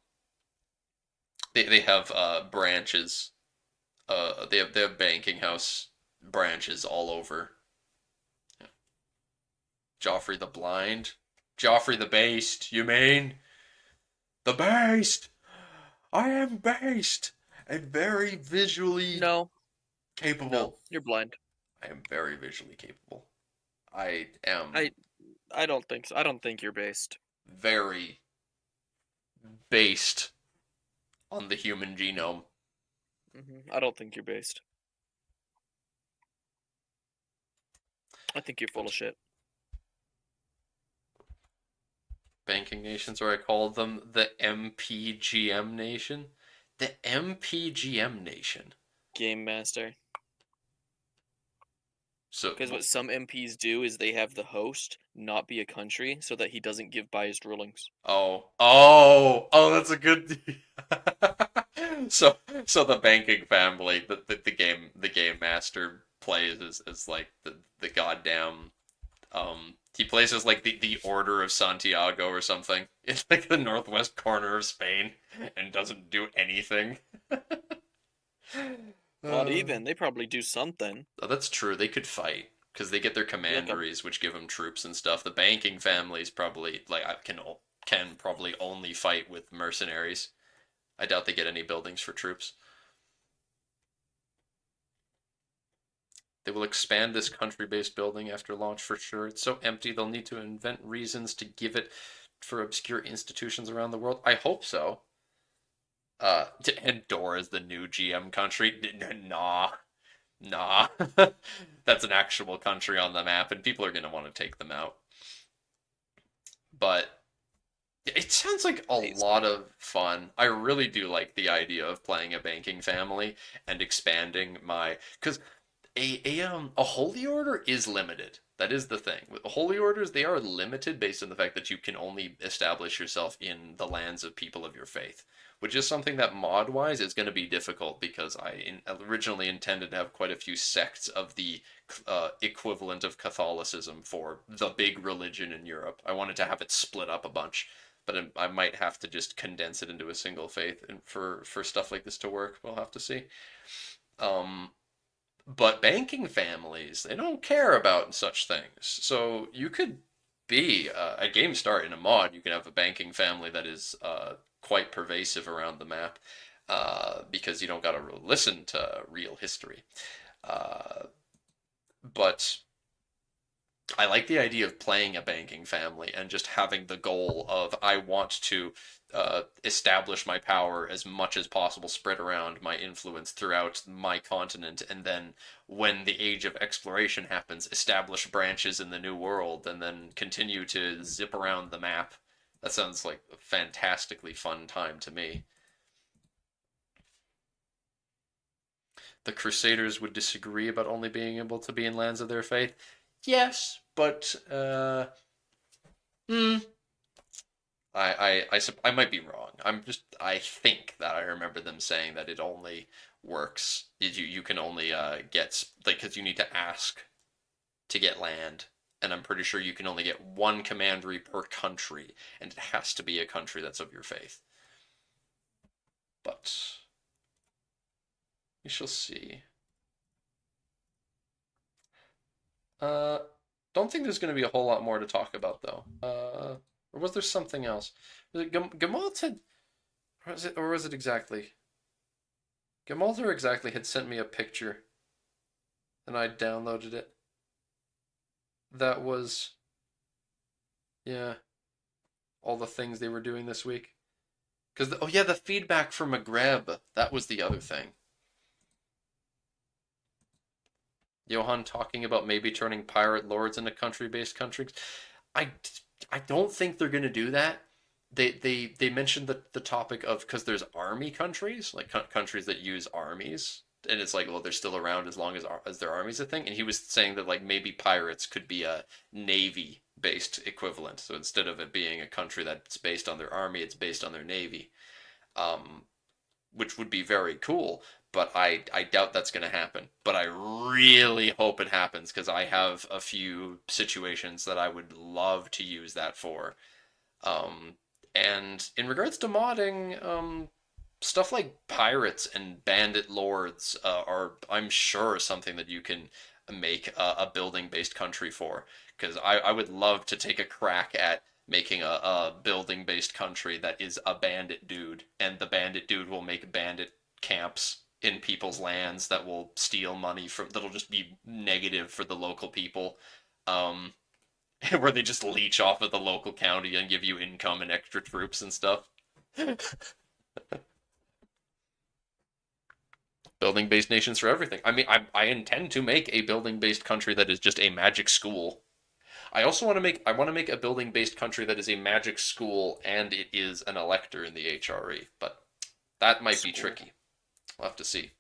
Speaker 1: they have branches. They have banking house branches all over. Joffrey the Blind, Joffrey the Based. You mean the Based? I am based and very visually
Speaker 4: No,
Speaker 1: capable.
Speaker 4: no, you're blind.
Speaker 1: I am very visually capable. I am
Speaker 4: I don't think so. I don't think you're based.
Speaker 1: very based on the human genome.
Speaker 4: I don't think you're based. I think you're full of shit.
Speaker 1: Banking nations, or I call them the MPGM nation. The MPGM nation.
Speaker 4: Game master.
Speaker 1: So
Speaker 4: Because what some MPs do is they have the host not be a country so that he doesn't give biased rulings.
Speaker 1: oh, that's a good. So the banking family, the game master plays as like the goddamn he plays as like the Order of Santiago or something. It's like the northwest corner of Spain and doesn't do anything.
Speaker 4: Not even. They probably do something.
Speaker 1: Oh, that's true. They could fight because they get their commanderies, which give them troops and stuff. The banking families probably like can probably only fight with mercenaries. I doubt they get any buildings for troops. They will expand this country-based building after launch for sure. It's so empty they'll need to invent reasons to give it for obscure institutions around the world. I hope so. Andorra is the new GM country. Nah. That's an actual country on the map, and people are going to want to take them out. But It sounds like a
Speaker 4: Nice.
Speaker 1: lot of fun. I really do like the idea of playing a banking family and expanding my because a holy order is limited. That is the thing. With holy orders, they are limited based on the fact that you can only establish yourself in the lands of people of your faith, which is something that mod wise is going to be difficult because originally intended to have quite a few sects of the equivalent of Catholicism for the big religion in Europe. I wanted to have it split up a bunch, but I might have to just condense it into a single faith, and for stuff like this to work, we'll have to see. Um, but banking families, they don't care about such things. So you could be a game start in a mod. You can have a banking family that is quite pervasive around the map because you don't got to listen to real history. Uh, but I like the idea of playing a banking family and just having the goal of I want to establish my power as much as possible, spread around my influence throughout my continent, and then when the age of exploration happens, establish branches in the new world, and then continue to zip around the map. That sounds like a fantastically fun time to me. The Crusaders would disagree about only being able to be in lands of their faith. Yes, but hmm, I might be wrong. I think that I remember them saying that it only works. You can only get like because you need to ask to get land, and I'm pretty sure you can only get one commandery per country, and it has to be a country that's of your faith. But we shall see. Uh, don't think there's going to be a whole lot more to talk about though. Or was there something else? Was it Gamalt had, or was it exactly? Gamalter exactly had sent me a picture, and I downloaded it. That was, yeah, all the things they were doing this week. Because oh yeah, the feedback from Maghreb. That was the other thing. Johan talking about maybe turning pirate lords into country-based countries. I I don't think they're gonna do that. They mentioned the topic of because there's army countries like countries that use armies, and it's like well they're still around as long as their army's a thing. And he was saying that like maybe pirates could be a navy based equivalent. So instead of it being a country that's based on their army, it's based on their navy, um, which would be very cool. But I doubt that's going to happen. But I really hope it happens because I have a few situations that I would love to use that for. Um, and in regards to modding, stuff like pirates and bandit lords are, I'm sure, something that you can make a building based country for. Because I would love to take a crack at making a building based country that is a bandit dude, and the bandit dude will make bandit camps in people's lands that will steal money from that'll just be negative for the local people. Um, where they just leech off of the local county and give you income and extra troops and stuff. Building based nations for everything. I mean, I intend to make a building based country that is just a magic school. I want to make a building based country that is a magic school and it is an elector in the HRE, but that might be
Speaker 4: School.
Speaker 1: tricky. We'll have to see.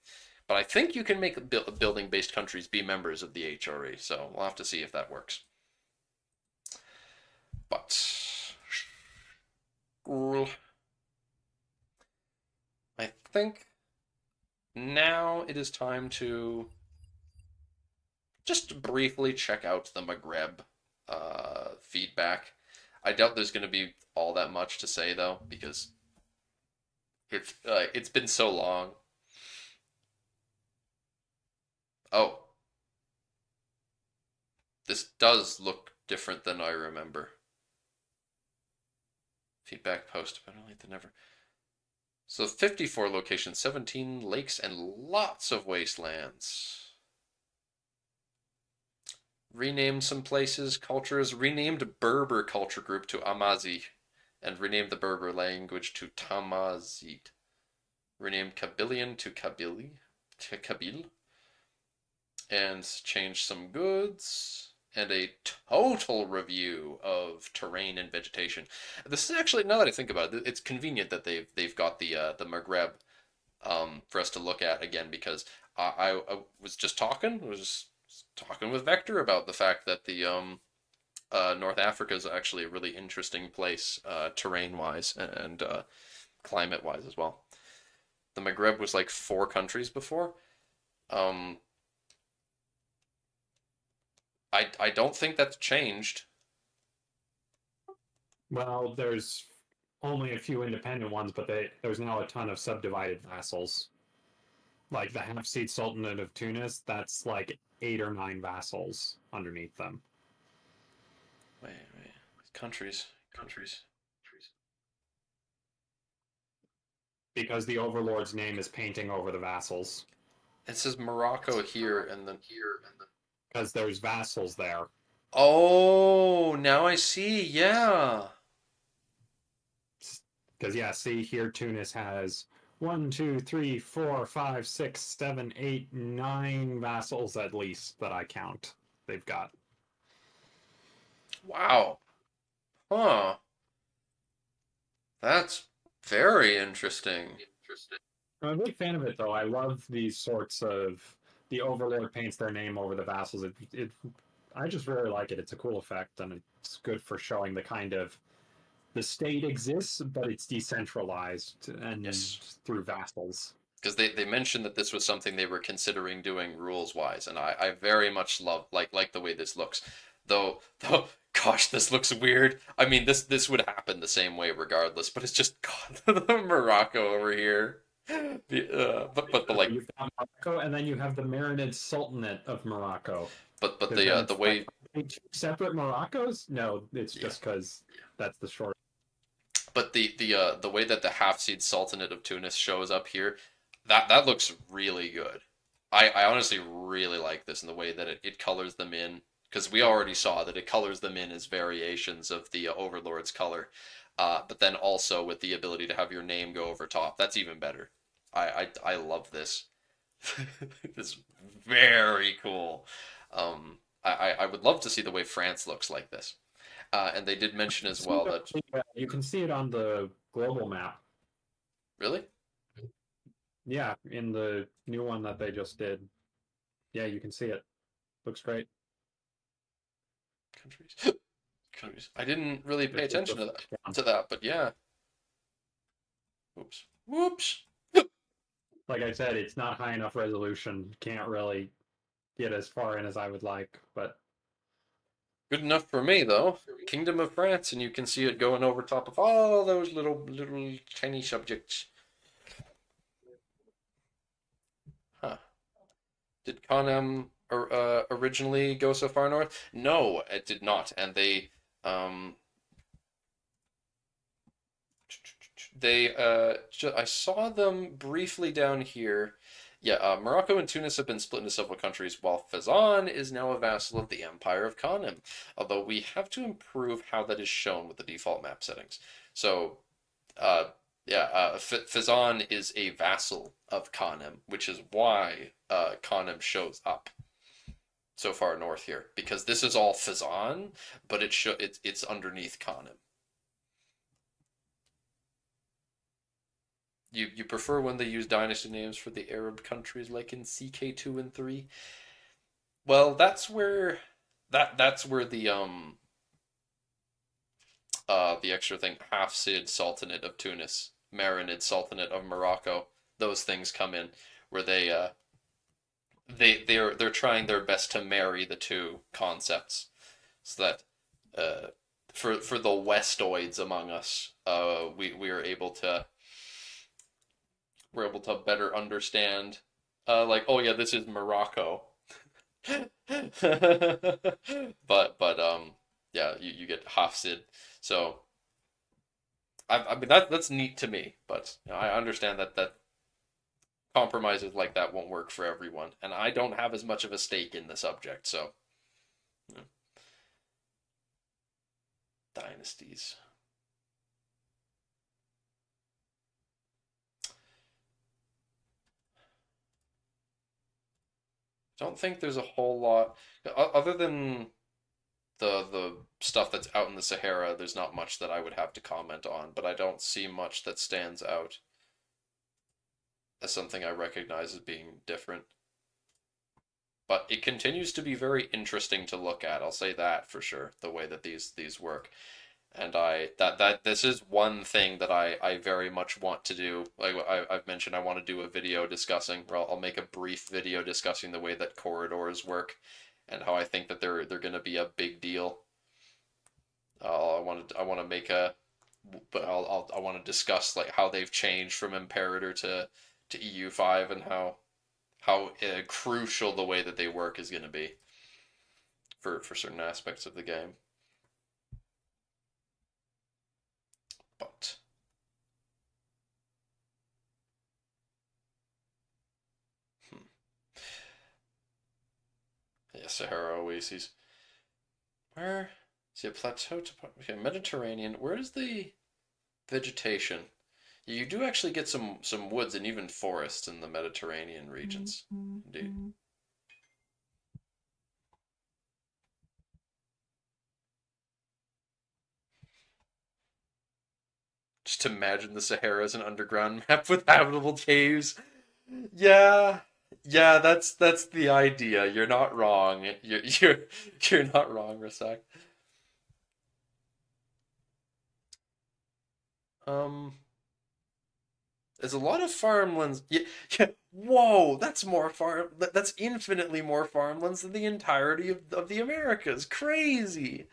Speaker 1: But I think you can make building based countries be members of the HRE, so we'll have to see if that works. But I think now it is time to just briefly check out the Maghreb feedback. I doubt there's going to be all that much to say though, because it's been so long. Oh, this does look different than I remember. Feedback post, but only than ever. So 54 locations, 17 lakes, and lots of wastelands. Renamed some places, cultures. Renamed Berber culture group to Amazi, and renamed the Berber language to Tamazid. Renamed Kabilian to Kabil, and changed some goods. and a total review of terrain and vegetation. This is actually, now that I think about it, it's convenient that they've got the Maghreb for us to look at again, because I was just talking with Vector about the fact that the North Africa is actually a really interesting place, terrain wise and climate wise as well. The Maghreb was like 4 countries before. Um, I don't think that's changed.
Speaker 2: Well, there's only a few independent ones, but there's now a ton of subdivided vassals. Like the half-seat Sultanate of Tunis, that's like 8 or 9 vassals underneath them.
Speaker 1: Wait. Countries.
Speaker 2: Because the overlord's name is painting over the vassals.
Speaker 1: It says Morocco here, and then
Speaker 2: Because there's vassals there.
Speaker 1: oh, now I see. Yeah.
Speaker 2: Because yeah, see here Tunis has 1, 2, 3, 4, 5, 6, 7, 8, 9 vassals at least that I count. They've got.
Speaker 1: Wow. Huh. That's very interesting.
Speaker 2: I'm a big fan of it though. I love these sorts of the overlord paints their name over the vassals. I just really like it. It's a cool effect, and it's good for showing the kind of the state exists, but it's decentralized and
Speaker 1: Yes.
Speaker 2: through vassals.
Speaker 1: Because they mentioned that this was something they were considering doing rules wise, and I very much love like the way this looks. Though gosh, this looks weird. I mean this would happen the same way regardless, but it's just God, Morocco over here. But the like
Speaker 2: You've got Morocco, and then you have the Marinid Sultanate of Morocco.
Speaker 1: but
Speaker 2: There's
Speaker 1: the
Speaker 2: been,
Speaker 1: the way
Speaker 2: like, 2 separate Moroccos? No, it's
Speaker 1: Yeah.
Speaker 2: just because that's the short.
Speaker 1: but the way that the half-seed Sultanate of Tunis shows up here, that looks really good. I honestly really like this, and the way that it colors them in, because we already saw that it colors them in as variations of the Overlord's color, but then also with the ability to have your name go over top. That's even better. I love this. It's very cool. I would love to see the way France looks like this. And they did mention as well that
Speaker 2: You can see it on the global map.
Speaker 1: really
Speaker 2: Yeah, in the new one that they just did. Yeah, you can see it. Looks great.
Speaker 1: countries. Countries. I didn't really pay
Speaker 2: It's
Speaker 1: attention
Speaker 2: the
Speaker 1: to
Speaker 2: first one.
Speaker 1: that, but yeah. Whoops.
Speaker 2: Like I said, it's not high enough resolution. Can't really get as far in as I would like, but
Speaker 1: Good enough for me though. Kingdom of France, and you can see it going over top of all those little tiny subjects. Huh. Did Kanem originally go so far north? No, it did not, and um I saw them briefly down here. Yeah, Morocco and Tunis have been split into several countries, while Fezzan is now a vassal of the Empire of Kanem. Although we have to improve how that is shown with the default map settings. So, yeah, Fezzan is a vassal of Kanem, which is why Kanem shows up so far north here, because this is all Fezzan, but it's underneath Kanem. You prefer when they use dynasty names for the Arab countries like in CK2 and 3? Well, that's where the extra thing, Hafsid Sultanate of Tunis, Marinid Sultanate of Morocco, those things come in, where they're trying their best to marry the two concepts, so that for the Westoids among us, we are able to better understand, like, oh yeah, this is Morocco. but yeah, you get Hafsid. So I mean that's neat to me, but you know, I understand that compromises like that won't work for everyone, and I don't have as much of a stake in the subject, so you know. Dynasties. Don't think there's a whole lot other than the stuff that's out in the Sahara, there's not much that I would have to comment on, but I don't see much that stands out as something I recognize as being different. But it continues to be very interesting to look at. I'll say that for sure, the way that these work. And that this is one thing that I very much want to do. Like I've mentioned, I want to do a video discussing, well, I'll make a brief video discussing the way that corridors work and how I think that they're going to be a big deal. I want to make a, but I want to discuss like how they've changed from Imperator to EU5 and how crucial the way that they work is going to be for certain aspects of the game. But yeah, Sahara Oases. Where is it? Plateau to okay, Mediterranean. Where is the vegetation? You do actually get some woods and even forests in the Mediterranean regions. Indeed. Just imagine the Sahara as an underground map with habitable caves. Yeah, yeah, that's the idea. You're not wrong. You're not wrong, Rasak. Um, there's a lot of farmlands. Yeah, yeah. Whoa, that's more farm. That's infinitely more farmlands than the entirety of the Americas. Crazy.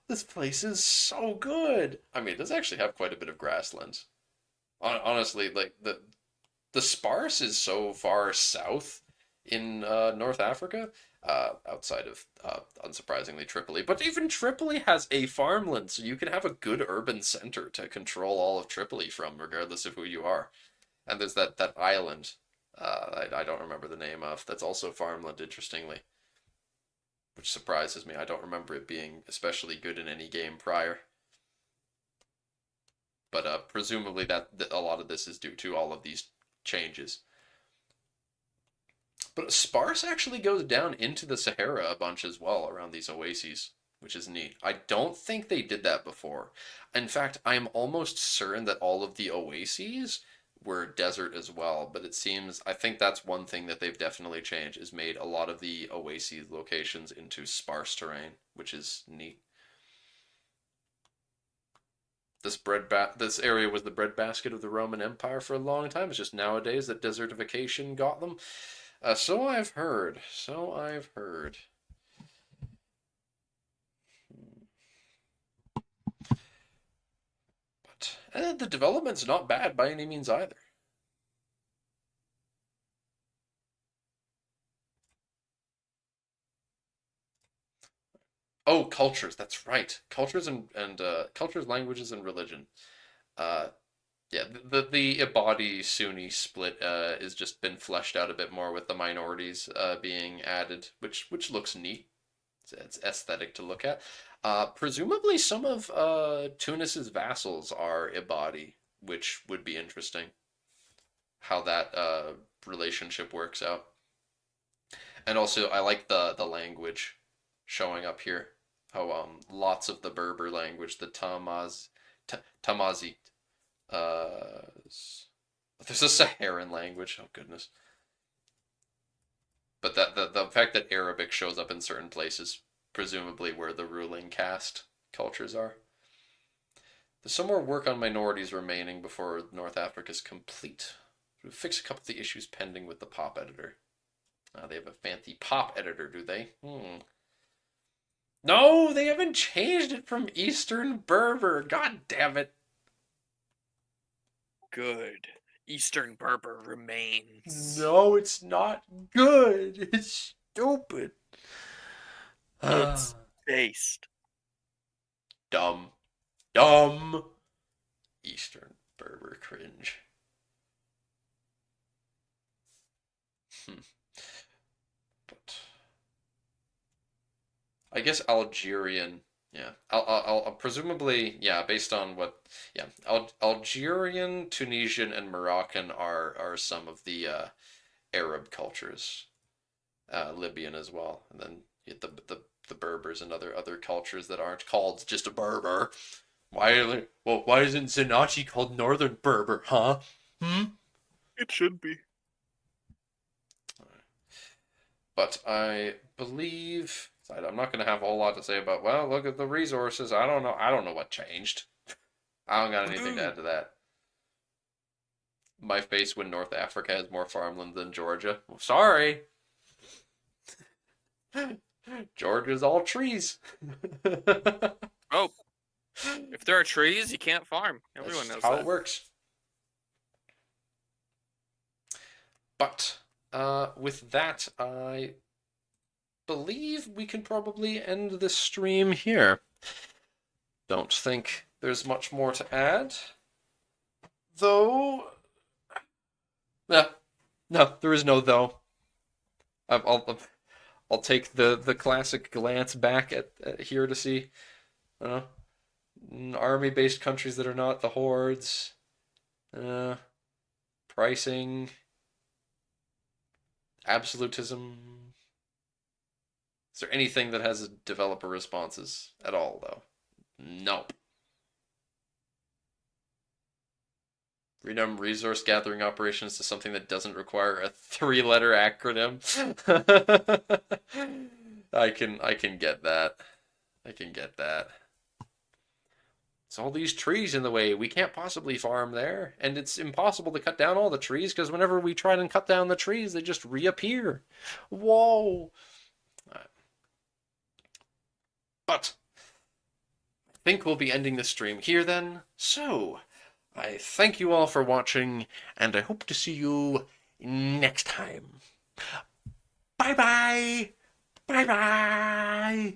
Speaker 1: This place is so good. I mean, it does actually have quite a bit of grasslands. Honestly, like the sparse is so far south in North Africa, outside of unsurprisingly Tripoli. But even Tripoli has a farmland, so you can have a good urban center to control all of Tripoli from, regardless of who you are. And there's that island, I don't remember the name of, that's also farmland, interestingly, which surprises me. I don't remember it being especially good in any game prior. But presumably that a lot of this is due to all of these changes. But sparse actually goes down into the Sahara a bunch as well around these oases, which is neat. I don't think they did that before. In fact, I'm almost certain that all of the oases were desert as well, but it seems, I think that's one thing that they've definitely changed, is made a lot of the oases locations into sparse terrain, which is neat. This area was the breadbasket of the Roman Empire for a long time. It's just nowadays that desertification got them. So I've heard. So I've heard. But the development's not bad by any means either. Oh, cultures. That's right. Cultures and cultures, languages, and religion. Uh, yeah, the Ibadi Sunni split is just been fleshed out a bit more with the minorities being added, which looks neat. It's aesthetic to look at. Presumably, some of Tunis's vassals are Ibadi, which would be interesting. How that relationship works out. And also, I like the language showing up here. How lots of the Berber language, the Tamazight. There's a Saharan language. Oh goodness. But the fact that Arabic shows up in certain places, presumably where the ruling caste cultures are. There's some more work on minorities remaining before North Africa is complete. We'll fix a couple of the issues pending with the pop editor. They have a fancy pop editor, do they? No, they haven't changed it from Eastern Berber. God damn it.
Speaker 4: Good. Eastern Berber remains.
Speaker 1: No, it's not good. It's stupid.
Speaker 4: It's based.
Speaker 1: Dumb. Dumb. Eastern Berber cringe. But I guess Algerian. Yeah, I'll presumably, yeah, based on what, yeah, Algerian, Tunisian, and Moroccan are some of the Arab cultures, Libyan as well, and then the the Berbers and other cultures that aren't called just a Berber. Why isn't Zenati called Northern Berber, huh?
Speaker 4: It should be.
Speaker 1: But I believe I'm not going to have a whole lot to say about. Well, look at the resources. I don't know. I don't know what changed. I don't got anything to add to that. My face when North Africa has more farmland than Georgia. Well, sorry. Georgia's all trees.
Speaker 4: Oh, if there are trees, you can't farm. Everyone knows
Speaker 1: how
Speaker 4: that.
Speaker 1: it works. But with that, I believe we can probably end this stream here. Don't think there's much more to add. Though... No, there is no though. I'll take the classic glance back at here to see army-based countries that are not the hordes. Pricing. Absolutism. Is there anything that has developer responses at all, though? Nope. Rename resource gathering operations to something that doesn't require a 3-letter acronym. I can get that. I can get that. It's all these trees in the way. We can't possibly farm there. And it's impossible to cut down all the trees because whenever we try and cut down the trees, they just reappear. Whoa. But I think we'll be ending the stream here then. So, I thank you all for watching, and I hope to see you next time. Bye-bye! Bye-bye!